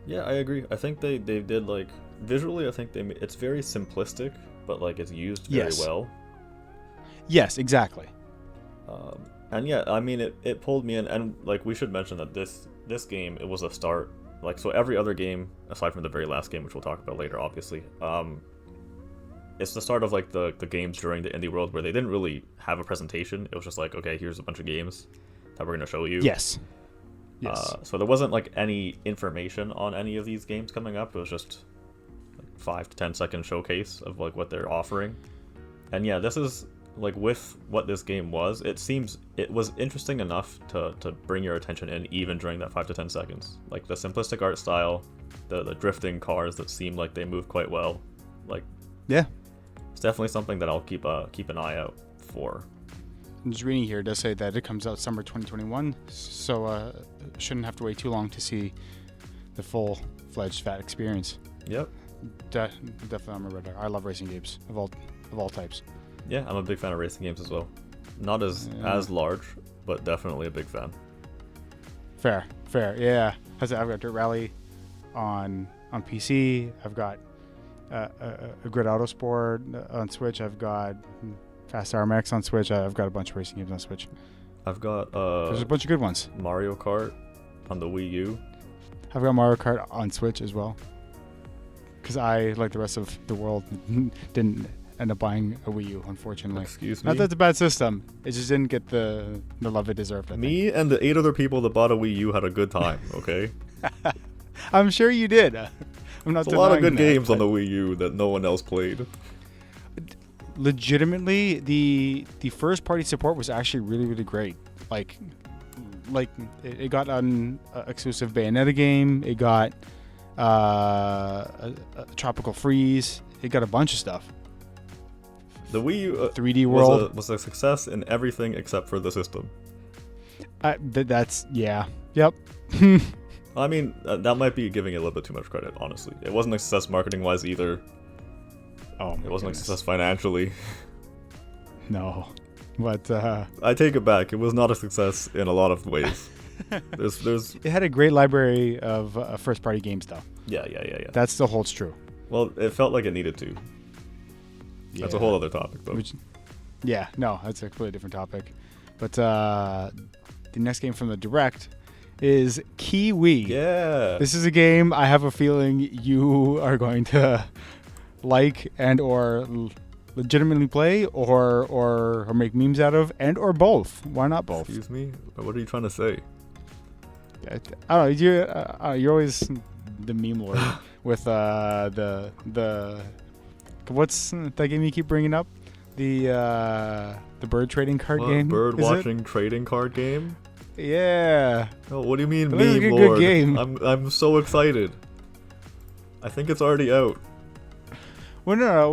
Yeah, I agree. I think they did, like, visually, I think it's very simplistic, but, like, it's used very well. Yes, exactly. And yeah, I mean, it pulled me in, and, like, we should mention that this game, it was a start. Like, so every other game, aside from the very last game, which we'll talk about later, obviously, it's the start of, like, the games during the indie world where they didn't really have a presentation. It was just like, okay, here's a bunch of games that we're going to show you. Yes. So there wasn't, like, any information on any of these games coming up. It was just, like, 5 to 10 second showcase of, like, what they're offering. And yeah, this is, like, with what this game was, it seems it was interesting enough to bring your attention in even during that 5 to 10 seconds. Like, the simplistic art style, the drifting cars that seem like they move quite well. Like, yeah, it's definitely something that I'll keep an eye out for. I'm just reading here, it does say that it comes out summer 2021, so shouldn't have to wait too long to see the full-fledged fat experience. Yep. Definitely on my radar. I love racing games of all types. Yeah, I'm a big fan of racing games as well. Not as large, but definitely a big fan. Fair, yeah. I've got Dirt Rally on PC. I've got a Grid Autosport on Switch. I've got Fast RMX on Switch. I've got a bunch of racing games on Switch. I've got there's a bunch of good ones. Mario Kart on the Wii U. I've got Mario Kart on Switch as well, because I, like the rest of the world, didn't end up buying a Wii U, unfortunately. Excuse me? Not that it's a bad system. It just didn't get the love it deserved, I think. Me and the 8 other people that bought a Wii U had a good time, okay? I'm sure you did. I'm not There's a lot of good games but on the Wii U that no one else played. Legitimately, the first party support was actually really, really great. Like it got an exclusive Bayonetta game. It got a Tropical Freeze. It got a bunch of stuff. The Wii U 3D World was a success in everything except for the system. That's yeah. Yep. I mean, that might be giving it a little bit too much credit, honestly. It wasn't a success marketing-wise either. Oh, it wasn't a success financially. No, but I take it back. It was not a success in a lot of ways. There's. It had a great library of first-party games, though. Yeah. That still holds true. Well, it felt like it needed to. That's a whole other topic, though. Yeah, no, that's a completely different topic. But the next game from the Direct is Kiwi. Yeah. This is a game I have a feeling you are going to like and or legitimately play or make memes out of, and or both. Why not both? Excuse me? What are you trying to say? I don't know. You're always the meme lord with the what's that game you keep bringing up? The bird trading card game. Bird watching trading card game. Yeah. Oh, what do you mean, It meme looks like a lord? good game. I'm so excited. I think it's already out. Well, no,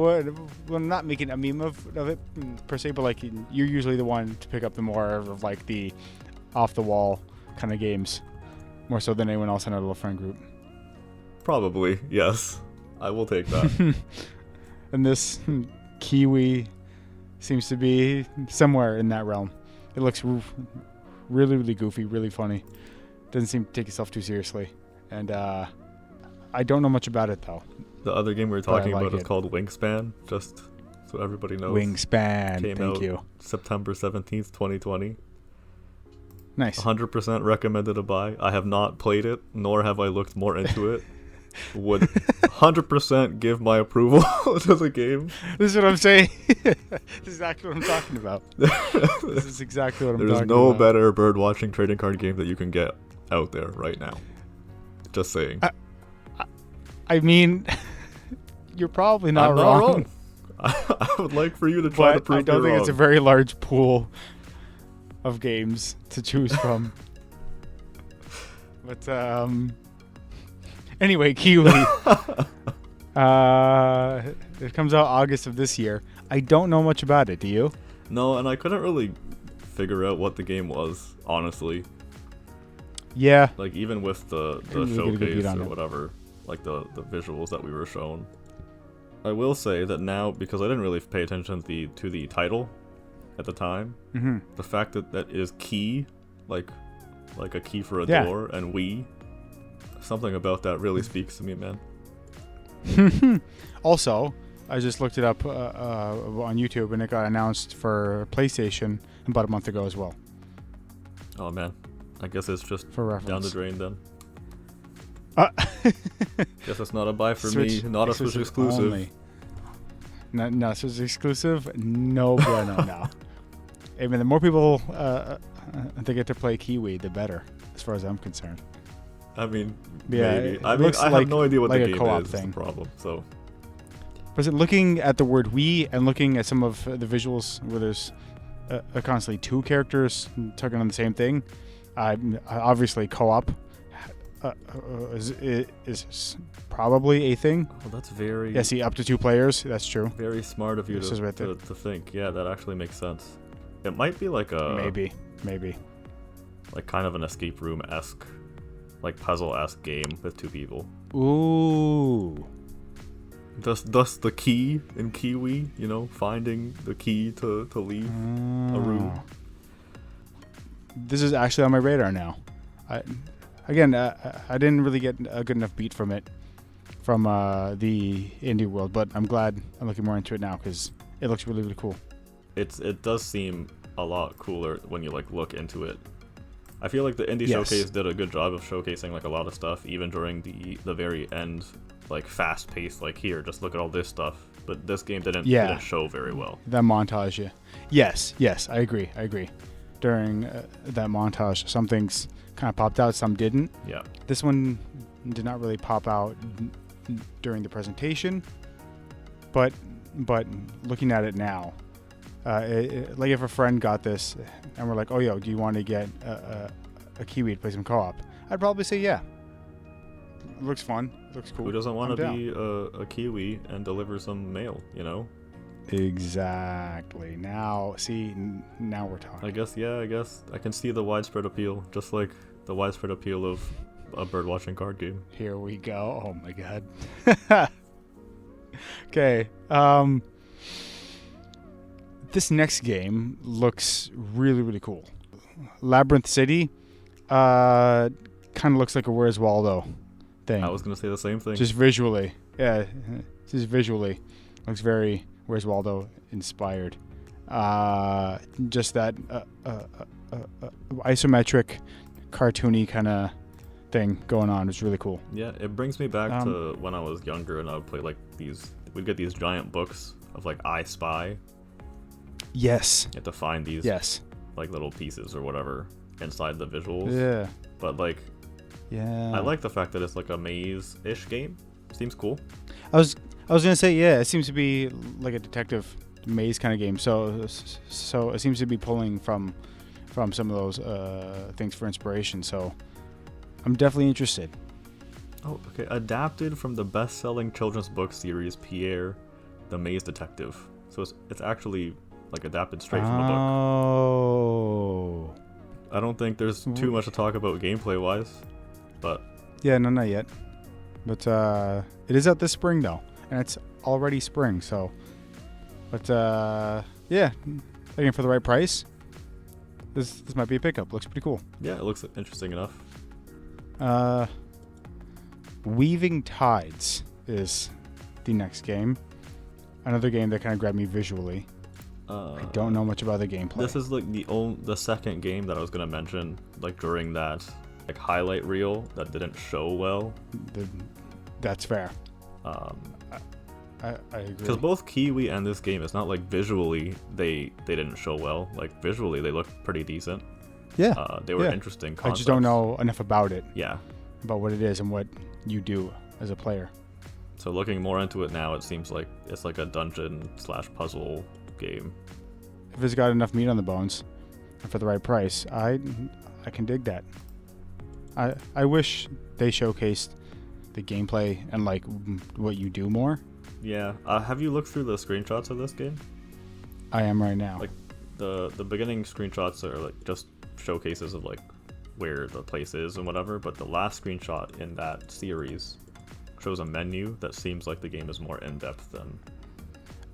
we're not making a meme of it per se, but like you're usually the one to pick up the more of like the off the wall kind of games, more so than anyone else in our little friend group. Probably, yes. I will take that. And this Kiwi seems to be somewhere in that realm. It looks really, really goofy, really funny. Doesn't seem to take itself too seriously. And I don't know much about it, though. The other game we were talking about is called Wingspan, just so everybody knows. Wingspan, thank you. September 17th, 2020. Nice. 100% recommended a buy. I have not played it, nor have I looked more into it. Would 100% give my approval to the game. This is what I'm saying. This is exactly what I'm talking about. This is exactly what I'm talking about. There's no better bird watching trading card game that you can get out there right now. Just saying. I mean, you're probably not I'm wrong. Not wrong. I would like for you to try to prove I don't think it's a very large pool of games to choose from. But anyway, Kiwi. It comes out August of this year. I don't know much about it. Do you? No, and I couldn't really figure out what the game was, honestly. Yeah. Like even with the showcase or whatever, like the visuals that we were shown. I will say that now, because I didn't really pay attention to the title at the time, the fact that that is key, like a key for a door, and something about that really speaks to me, man. Also, I just looked it up on YouTube, and it got announced for PlayStation about a month ago as well. Oh man, I guess it's just for down the drain then. Guess it's not a buy for Switch, me. Not a Switch exclusive. Only. No Switch exclusive. No bueno. No. I mean, the more people they get to play Kiwi, the better, as far as I'm concerned. I mean, yeah, maybe. I have no idea what the game is. That's the problem. So, was it looking at the word "we" and looking at some of the visuals where there's constantly two characters tugging on the same thing? Obviously, co-op is probably a thing. Oh, that's very... Yeah, see, up to 2 players. That's true. Very smart of you to think. Yeah, that actually makes sense. It might be like a... Maybe. Like kind of an escape room-esque, like puzzle-esque game with 2 people. Ooh. Thus the key in Kiwi, finding the key to leave a room. This is actually on my radar now. I didn't really get a good enough beat from it, from the indie world, but I'm glad I'm looking more into it now because it looks really, really cool. It does seem a lot cooler when you look into it. I feel like the indie showcase did a good job of showcasing a lot of stuff, even during the very end, fast-paced, here, just look at all this stuff. But this game didn't show very well. That montage, yeah. Yes, I agree. During that montage, some things kind of popped out, some didn't. Yeah. This one did not really pop out during the presentation, but looking at it now, if a friend got this and we're like, oh, yo, do you want to get a Kiwi to play some co-op? I'd probably say yeah. It looks fun. It looks cool. Who doesn't want to be a Kiwi and deliver some mail, Exactly. Now we're talking. I guess I can see the widespread appeal, just like the widespread appeal of a birdwatching card game. Here we go. Oh my god. Okay. This next game looks really, really cool. Labyrinth City kind of looks like a Where's Waldo thing. I was going to say the same thing. Just visually. Yeah. Just visually. Looks very Where's Waldo inspired? Just that isometric, cartoony kind of thing going on. It's really cool. Yeah, it brings me back to when I was younger and I would play like we'd get these giant books of like I Spy. Yes. You have to find these like little pieces or whatever inside the visuals. Yeah. But like, yeah, I like the fact that it's like a maze-ish game. Seems cool. I was gonna say, yeah, it seems to be like a detective maze kind of game. So it seems to be pulling from some of those things for inspiration. So I'm definitely interested. Oh, okay. Adapted from the best-selling children's book series Pierre, the Maze Detective. So it's actually like adapted straight from the book. Oh. I don't think there's too much to talk about gameplay-wise, but yeah, no, not yet. But it is out this spring though, and it's already spring. So, but yeah, looking for the right price. This might be a pickup. Looks pretty cool. Yeah, it looks interesting enough. Weaving Tides is the next game. Another game that kind of grabbed me visually. I don't know much about the gameplay. This is like the second game that I was gonna mention, like during that like highlight reel that didn't show well. That's fair. I agree. Because both Kiwi and this game, it's not like visually they didn't show well. Like visually, they looked pretty decent. Yeah. They were interesting concepts. I just don't know enough about it. Yeah. About what it is and what you do as a player. So looking more into it now, it seems like it's like a dungeon/puzzle game. If it's got enough meat on the bones, and for the right price, I can dig that. I wish they showcased the gameplay and like what you do more. Yeah. Have you looked through the screenshots of this game? I am right now. Like the beginning screenshots are like just showcases of like where the place is and whatever, but the last screenshot in that series shows a menu that seems like the game is more in depth than.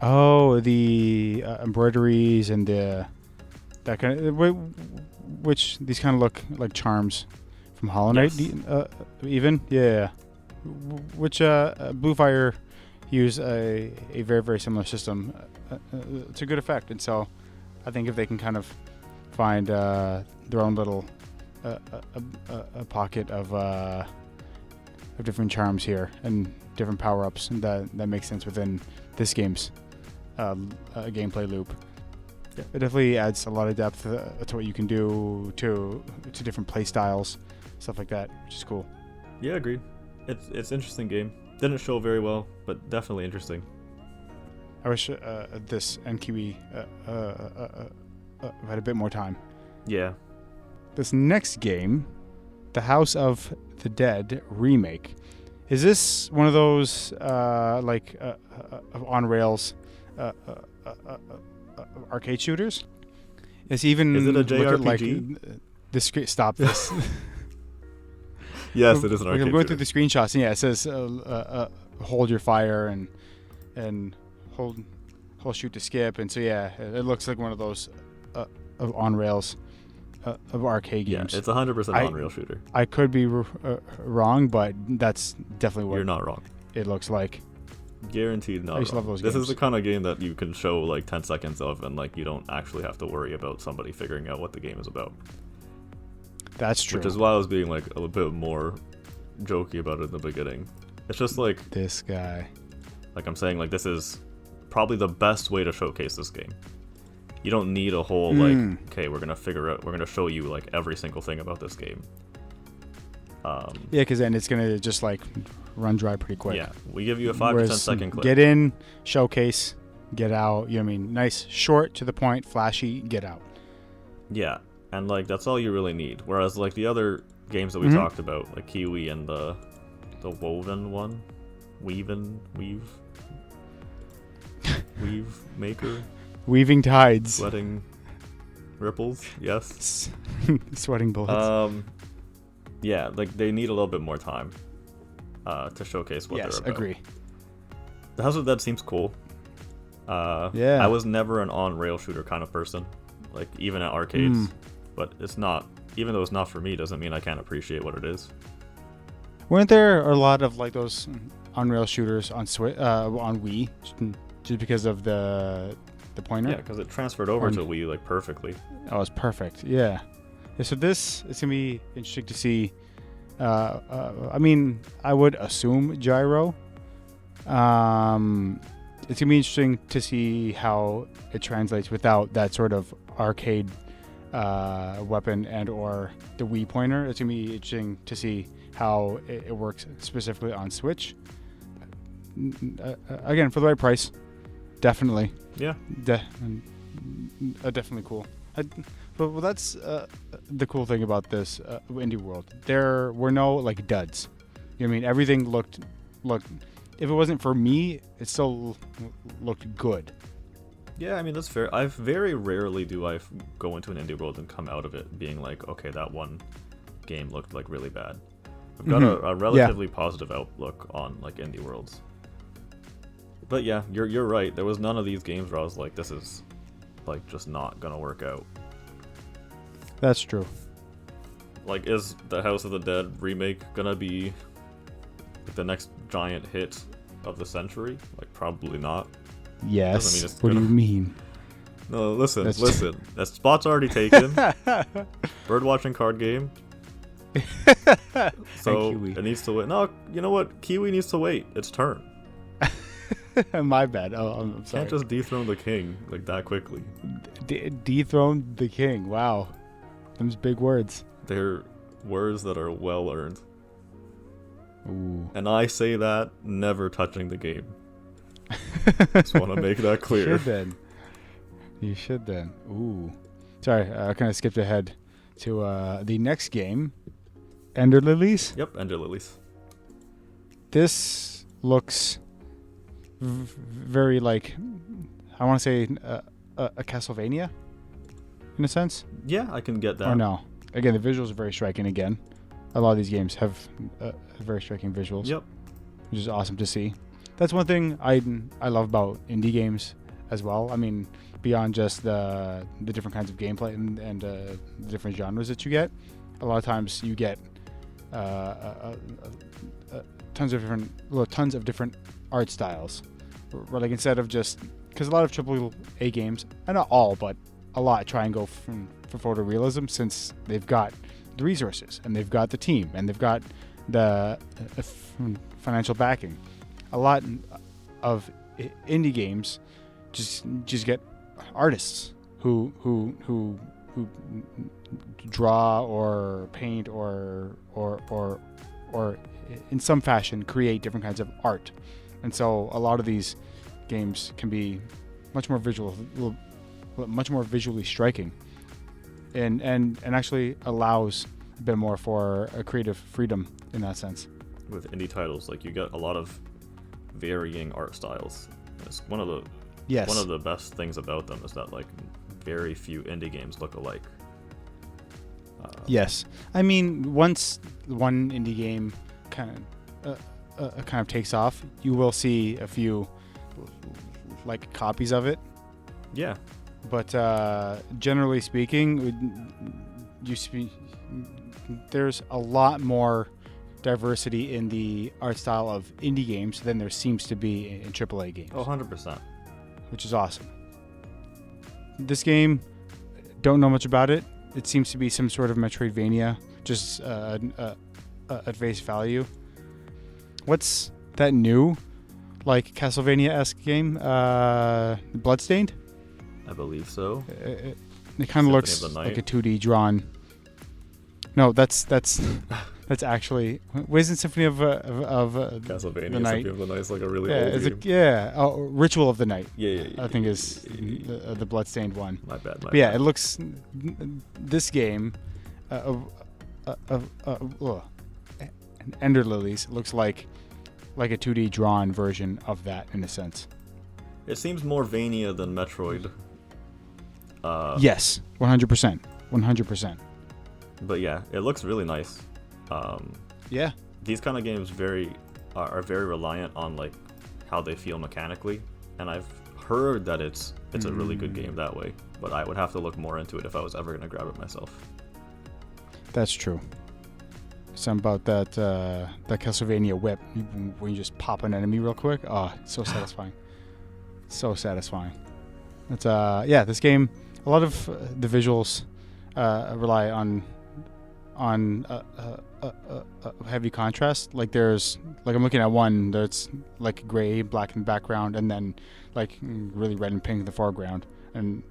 Oh, the embroideries and that kind of, which these kind of look like charms from Hollow Knight, yes. Even, yeah. Which Blue Fire use a very, very similar system to good effect, and so I think if they can kind of find their own little a pocket of different charms here and different power-ups, that makes sense within this game's gameplay loop. Yeah. It definitely adds a lot of depth to what you can do to different play styles, stuff like that, which is cool. Yeah, agreed. It's an interesting game. Didn't show very well, but definitely interesting. I wish this and Kiwi had a bit more time. Yeah. This next game, The House of the Dead Remake. Is this one of those on rails arcade shooters? Is it a JRPG? Stop this. Yes, it is an arcade I'm going through shooter. the screenshots, and yeah, it says hold your fire and hold shoot to skip, and so yeah, it looks like one of those on rails of arcade games. Yeah, it's 100% on-rail shooter. I could be wrong, but that's definitely what you're not wrong. It looks like. Guaranteed not. I used to love those This games. is the kind of game that you can show like 10 seconds of, and like you don't actually have to worry about somebody figuring out what the game is about. That's true. Which is why I was being like a little bit more jokey about it in the beginning. It's just like this guy. Like I'm saying, like this is probably the best way to showcase this game. You don't need a whole like, okay, we're gonna show you like every single thing about this game. Yeah, because then it's gonna just like run dry pretty quick. Yeah, we give you a 5 to 10 second clip. Get in, showcase, get out. You know what I mean? Nice, short, to the point, flashy, get out. Yeah, and like that's all you really need. Whereas like the other games that we talked about, like Kiwi and the Woven one, Weave Maker, Weaving Tides, Sweating Ripples, yes, Sweating Bullets. Yeah, like they need a little bit more time to showcase what they're about. Yes, agree. The House of the Dead seems cool. Yeah. I was never an on-rail shooter kind of person, like even at arcades. But it's not, even though it's not for me, doesn't mean I can't appreciate what it is. Weren't there a lot of like those on-rail shooters on Wii just because of the pointer. Yeah, because it transferred over to Wii like perfectly. Oh, it's perfect. Yeah. So this is gonna be interesting to see. I mean, I would assume gyro. It's gonna be interesting to see how it translates without that sort of arcade weapon and or the Wii pointer. It's gonna be interesting to see how it works specifically on Switch. Again, for the right price, definitely. Yeah. Definitely cool. But that's the cool thing about this indie world. There were no like duds. You know what I mean? Everything looked. If it wasn't for me, it still looked good. Yeah, I mean that's fair. I very rarely do I go into an indie world and come out of it being like, okay, that one game looked like really bad. I've got a relatively positive outlook on like indie worlds. But yeah, you're right. There was none of these games where I was like, this is like just not gonna work out. That's true. Like, is the House of the Dead remake gonna be the next giant hit of the century? Like, probably not. Yes. What do you mean? No, listen. That spot's already taken. Birdwatching card game. So it needs to wait. No, you know what? Kiwi needs to wait. Its turn. My bad. Oh, I'm sorry. Can't just dethrone the king like that quickly. Dethrone the king. Wow. Them's big words. They're words that are well earned. Ooh. And I say that never touching the game. Just want to make that clear. You should then. Ooh. Sorry, I kind of skipped ahead to the next game. Ender Lilies? Yep, Ender Lilies. This looks very like, I want to say a Castlevania in a sense. Yeah, I can get that. Or no. Again, the visuals are very striking again. A lot of these games have very striking visuals. Yep. Which is awesome to see. That's one thing I love about indie games as well. I mean, beyond just the different kinds of gameplay and the different genres that you get, a lot of times you get tons of different art styles. Where, like, instead of just, because a lot of AAA games, and not all, but a lot try and go for photorealism, since they've got the resources and they've got the team and they've got the financial backing. A lot of indie games just get artists who draw or paint or in some fashion create different kinds of art. And so a lot of these games can be much more visually striking, and actually allows a bit more for a creative freedom in that sense. With indie titles, like, you get a lot of varying art styles. It's one of the best things about them is that, like, very few indie games look alike. Yes, I mean, once one indie game kind of takes off, you will see a few like copies of it. Yeah, but generally speaking, there's a lot more diversity in the art style of indie games than there seems to be in AAA games. 100%. Which is awesome. This game, don't know much about it. It seems to be some sort of Metroidvania, just at face value. What's that new, like, Castlevania-esque game? Bloodstained? I believe so. It kind of looks like a 2D drawn. No, that's actually. Wasn't Symphony of Castlevania the Night? Symphony of the Night is like a really old game. Ritual of the Night. Yeah. I think is the Bloodstained one. My bad. Yeah, it looks. This game, Ender Lilies looks like a 2D drawn version of that in a sense. It seems more Vania than Metroid. Yes, 100%. 100%. But yeah, it looks really nice. Yeah. These kind of games are very reliant on, like, how they feel mechanically, and I've heard that it's a really good game that way. But I would have to look more into it if I was ever gonna grab it myself. That's true. Something about that Castlevania whip when you just pop an enemy real quick. Oh, it's so satisfying. So satisfying. It's this game. A lot of the visuals rely on heavy contrast. Like I'm looking at one that's like gray, black in the background, and then like really red and pink in the foreground. And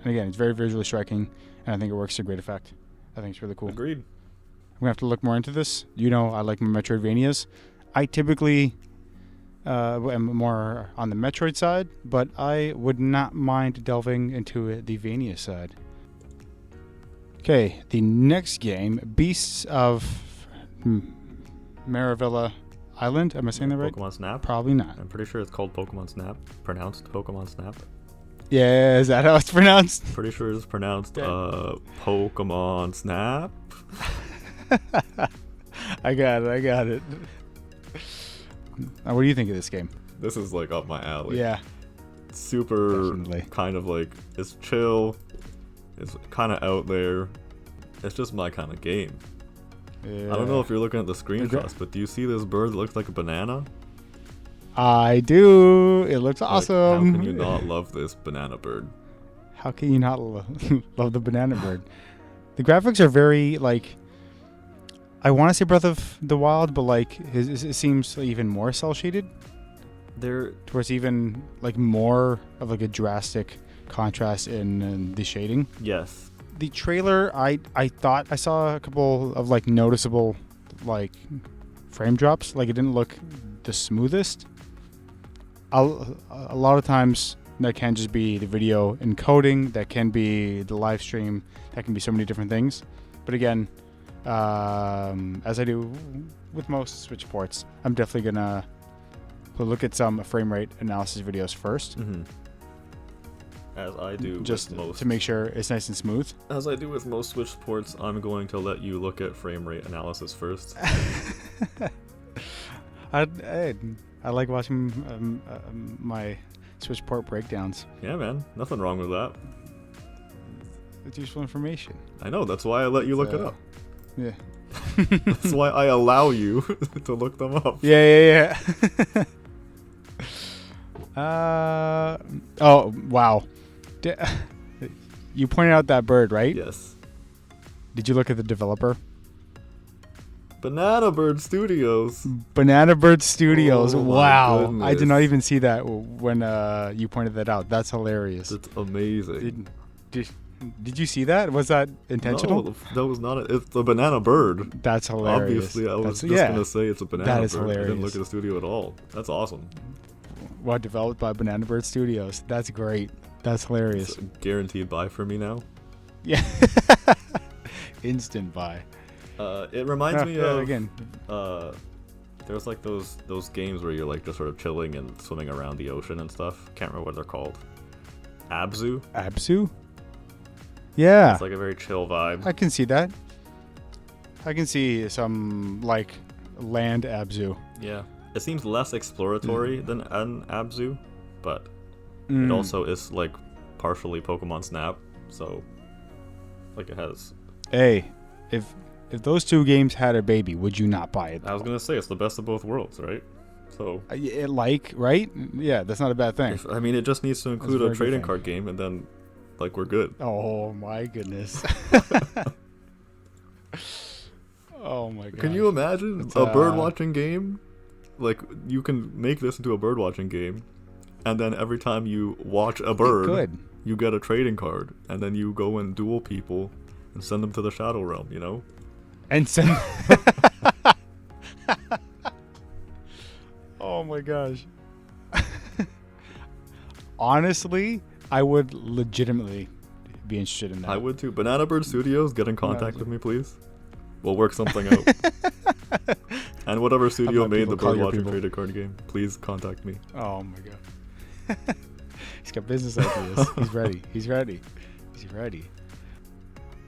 again, it's very visually striking, and I think it works to great effect. I think it's really cool. Agreed. I'm gonna have to look more into this. I like my Metroidvanias. I typically am more on the Metroid side, but I would not mind delving into the Vania side. Okay, the next game, Beasts of Maravilla Island. Am I saying that right? Pokemon Snap? Probably not. I'm pretty sure it's called Pokemon Snap. Pronounced Pokemon Snap. Yeah, is that how it's pronounced? Pretty sure it's pronounced Pokemon Snap. I got it. What do you think of this game? This is like up my alley. Yeah. Super Definitely. kind of like, it's chill. It's kind of out there. It's just my kind of game. Yeah. I don't know if you're looking at the screenshots, but do you see this bird that looks like a banana? I do. It looks awesome. How can you not love this banana bird? How can you not love the banana bird? The graphics are very, like, I want to say Breath of the Wild, but like it seems even more cel shaded. They're towards even like more of like a drastic contrast in the shading. Yes. The trailer, I thought I saw a couple of like noticeable like frame drops. Like it didn't look the smoothest. A lot of times that can just be the video encoding, that can be the live stream, that can be so many different things. But again, as I do with most Switch ports, I'm definitely gonna look at some frame rate analysis videos first. Mm-hmm. As I do just with most, to make sure it's nice and smooth. As I do with most Switch ports, I'm going to let you look at frame rate analysis first. I like watching my Switch port breakdowns. Yeah, man. Nothing wrong with that. It's useful information. I know. That's why I let you look it up. Yeah. That's why I allow you to look them up. Yeah. Oh, wow. You pointed out that bird, right? Yes. Did you look at the developer? Banana Bird Studios. Banana Bird Studios. Oh, wow. goodness. I did not even see that when you pointed that out. That's hilarious. It's amazing. Did you see that? Was that intentional? No, that was not. It's a banana bird. That's hilarious. Obviously, I was just going to say it's a banana that is bird. Hilarious. I didn't look at the studio at all. That's awesome. Wow, developed by Banana Bird Studios. That's great. That's hilarious. It's a guaranteed buy for me now. Yeah. Instant buy. It reminds me of again. There's like those games where you're like just sort of chilling and swimming around the ocean and stuff. Can't remember what they're called. Abzu. Abzu? Yeah. It's like a very chill vibe. I can see that. I can see some like land Abzu. Yeah. It seems less exploratory than an Abzu, but it also is like partially Pokemon Snap, so like it has. Hey, if those two games had a baby, would you not buy it? I was gonna say it's the best of both worlds, right? So right? Yeah, that's not a bad thing. I mean, it just needs to include a trading card game, and then like we're good. Oh my goodness. Oh my god. Can you imagine a bird watching game? Like you can make this into a bird watching game, and then every time you watch a bird, you get a trading card, and then you go and duel people and send them to the Shadow Realm, you know? And send. Oh my gosh. Honestly, I would legitimately be interested in that. I would too. Banana Bird Studios, get in contact with me, please. We'll work something out. And whatever studio made the bird watching trading card game, please contact me. Oh my god. He's got business ideas. He's ready.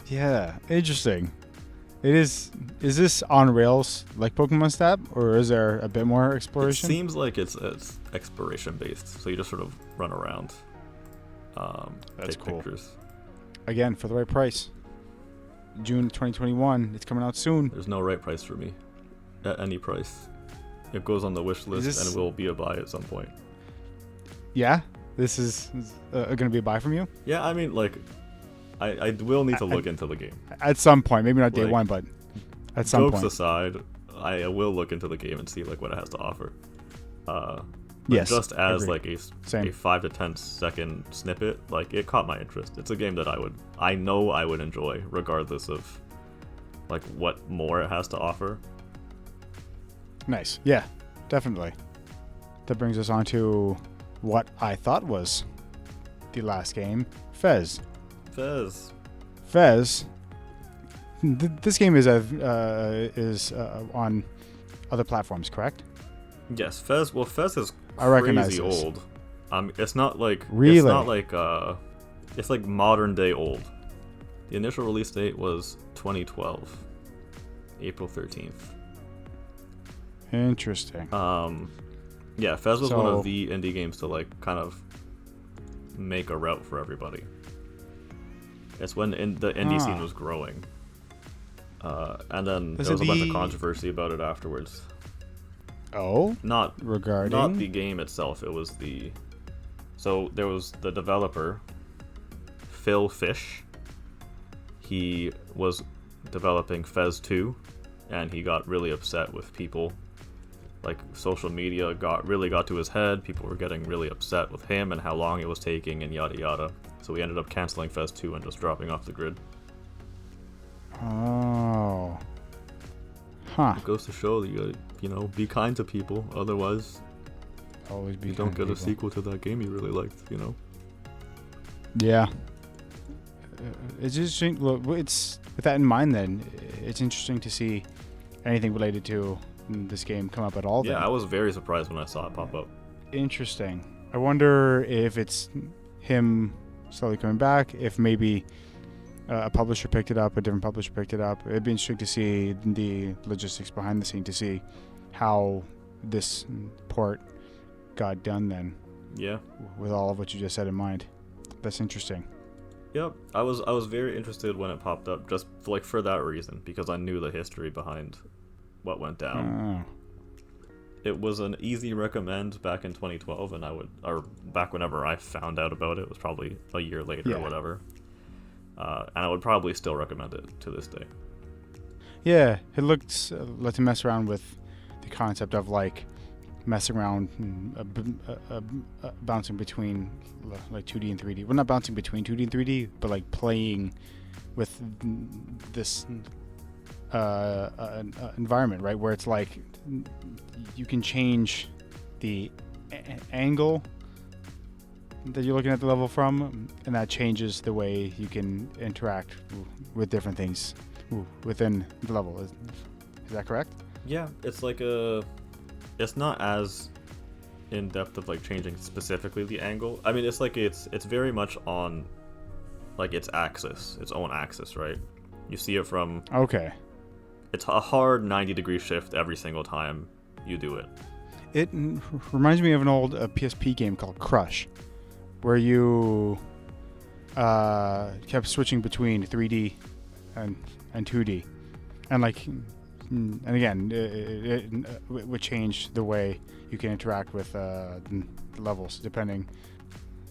Yeah, interesting. Is this on rails like Pokemon Snap, or is there a bit more exploration? It seems like it's exploration based, so you just sort of run around, That's take cool. pictures. Again, for the right price. June 2021. It's coming out soon. There's no right price for me. At any price. It goes on the wish list and will be a buy at some point. Yeah? this is going to be a buy from you? Yeah, I mean, like, I will need to look into the game. At some point. Maybe not day Like, one, but at some Jokes point. aside, I will look into the game and see like what it has to offer. But Yes, just as agreed. like Same. a 5 to 10 second snippet, like it caught my interest. It's a game that I know I would enjoy regardless of like what more it has to offer. Nice. Yeah, definitely. That brings us on to what I thought was the last game, Fez. Fez. This game is on other platforms, correct? Yes, Fez. Well, Fez is I recognize crazy this. old. It's not like Really? It's not like it's like modern day old. The initial release date was 2012, April 13th. Interesting. Yeah, Fez was one So- of the indie games to like kind of make a route for everybody. It's when the indie scene was growing, and then Was there was it a bunch of the- controversy about it afterwards. Oh, Not regarding Not the game itself. It was so there was the developer, Phil Fish. He was developing Fez 2, and he got really upset with people. Like social media really got to his head. People were getting really upset with him and how long it was taking and yada yada. So we ended up canceling Fez 2 and just dropping off the grid. Oh. Huh. It goes to show that you gotta, be kind to people. Otherwise, Always be you don't kind get to a people. sequel to that game you really liked. Yeah. It's interesting. Look, it's with that in mind. Then it's interesting to see anything related to this game come up at all. Yeah, then. I was very surprised when I saw it pop up. Interesting. I wonder if it's him slowly coming back. If maybe a publisher picked it up, a different publisher picked it up. It'd be interesting to see the logistics behind the scene to see how this port got done. Then, Yeah. with all of what you just said in mind, that's interesting. Yep, I was very interested when it popped up, just for that reason, because I knew the history behind what went down. Oh. It was an easy recommend back in 2012, or back whenever I found out about it was probably a year later or whatever. And I would probably still recommend it to this day. Yeah, it looks let to mess around with the concept of like messing around, bouncing between like 2D and 3D. Well, not bouncing between 2D and 3D, but like playing with this environment, right? Where it's like you can change the angle that you're looking at the level from, and that changes the way you can interact with different things within the level. Is that correct? Yeah, it's it's not as in depth of like changing specifically the angle. I mean, it's very much on like its own axis, right? You see it from Okay. It's a hard 90-degree shift every single time you do it. It reminds me of an old PSP game called Crush, where you kept switching between 3D and 2D, and and again, it would change the way you can interact with the levels depending.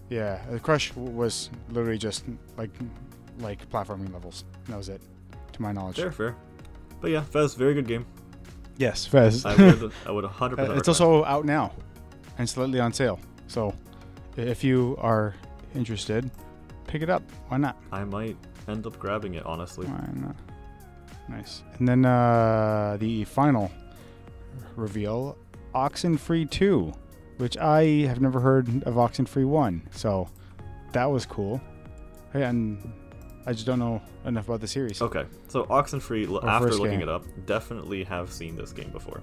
Yeah, Crush was literally just like platforming levels. That was it, to my knowledge. Fair. But yeah, Fez, very good game. Yes, Fez. I would 100%. It's also out now and slightly on sale. So if you are interested, pick it up. Why not? I might end up grabbing it, honestly. Why not? Nice. And then the final reveal, Oxenfree 2, which I have never heard of Oxenfree 1. So that was cool. And I just don't know enough about the series. Okay, so Oxenfree, Or after first looking game. it up, definitely have seen this game before.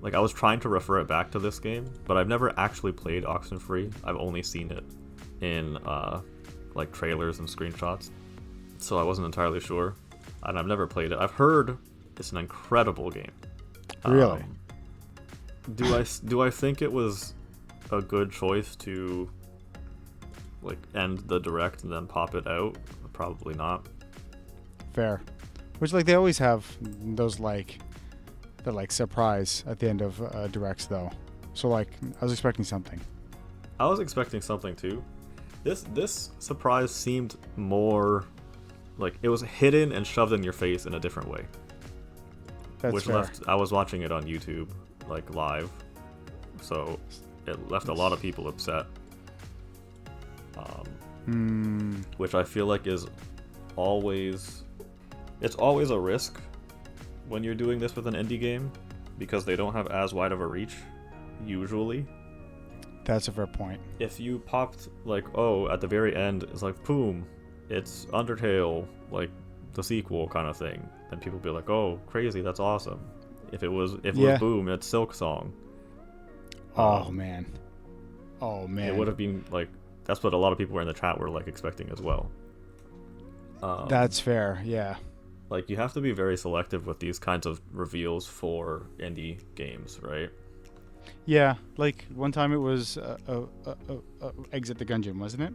Like, I was trying to refer it back to this game, but I've never actually played Oxenfree. I've only seen it in, like, trailers and screenshots. So I wasn't entirely sure. And I've never played it. I've heard it's an incredible game. Really? Do I think it was a good choice to like end the direct and then pop it out? Probably not. Fair. Which they always have those the surprise at the end of directs though. So I was expecting something. I was expecting something too. This surprise seemed more like it was hidden and shoved in your face in a different way. That's fair. I was watching it on YouTube, like live, so it left a lot of people upset. Which I feel like is it's always a risk when you're doing this with an indie game, because they don't have as wide of a reach, usually. That's a fair point. If you popped, like, oh, at the very end, it's like, boom, it's Undertale, like, the sequel kind of thing, then people be like, oh, crazy, that's awesome. If it was boom, it's Silksong. Oh, man. It would have been, like, that's what a lot of people in the chat were, like, expecting as well. That's fair, yeah. Like, you have to be very selective with these kinds of reveals for indie games, right? Yeah, like one time it was Exit the Gungeon, wasn't it?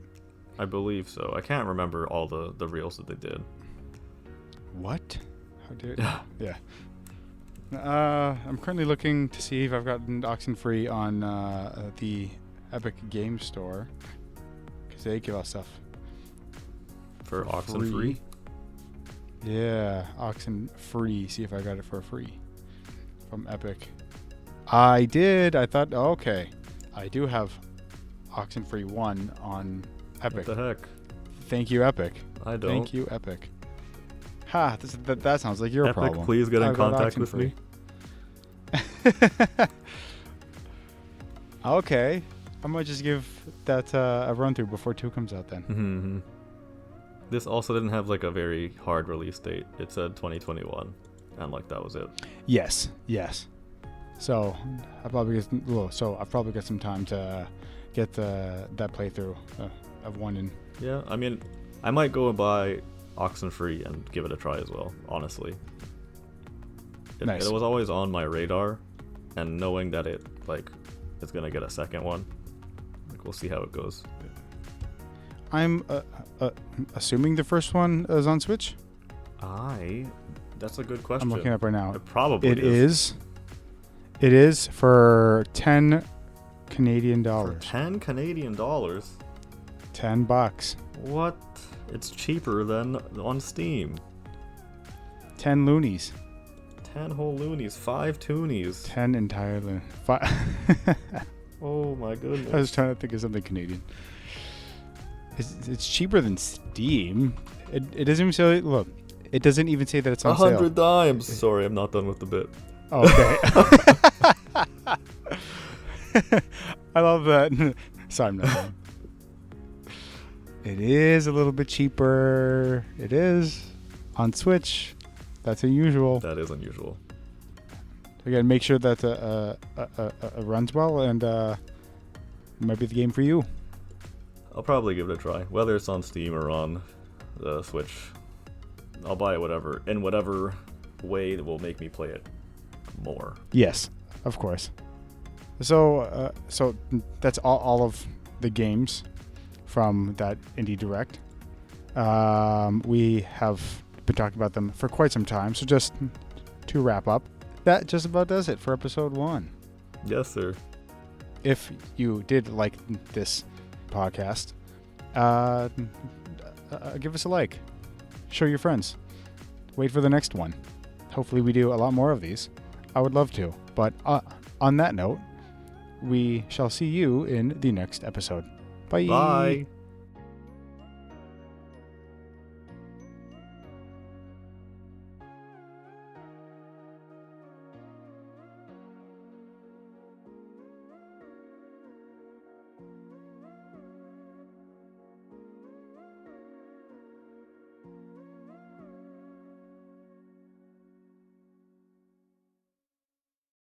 I believe so. I can't remember all the reels that they did. What? How did yeah. I'm currently looking to see if I've gotten Oxenfree on the Epic Games Store, because they give us stuff for Oxenfree. Yeah, Oxenfree. See if I got it for free from Epic. I did. I thought, okay, I do have Oxenfree 1 on Epic. What the heck? Thank you, Epic. I don't. Thank you, Epic. Ha, that sounds like your Epic, problem. please get in contact with me. Okay. I might just give that a run through before 2 comes out then. Mm-hmm. This also didn't have like a very hard release date. It said 2021, and like that was it. Yes. So I've probably got some time to get that playthrough of 1 and. Yeah, I mean, I might go and buy Oxenfree and give it a try as well. Honestly, Nice. It was always on my radar, and knowing that it's gonna get a second one, like we'll see how it goes. I'm assuming the first one is on Switch. That's a good question. I'm looking up right now. It probably is. It is for $10 Canadian. For $10 Canadian? $10. What? It's cheaper than on Steam. 10 loonies. 10 whole loonies. 5 toonies. 10 entirely. 5. Oh my goodness. I was trying to think of something Canadian. It's cheaper than Steam. It doesn't even say. Look, it doesn't even say that it's on sale. 100 dimes. Sorry, I'm not done with the bit. Okay. I love that. Sorry, I'm not done. It is a little bit cheaper. It is on Switch. That's unusual. That is unusual. Again, make sure that runs well, and might be the game for you. I'll probably give it a try, whether it's on Steam or on the Switch. I'll buy it in whatever way that will make me play it more. Yes, of course. So that's all of the games from that Indie Direct. We have been talking about them for quite some time, so just to wrap up, that just about does it for episode 1. Yes, sir. If you did like this podcast, give us a like. Show your friends. Wait for the next one. Hopefully we do a lot more of these. I would love to. But on that note, we shall see you in the next episode. Bye. Bye.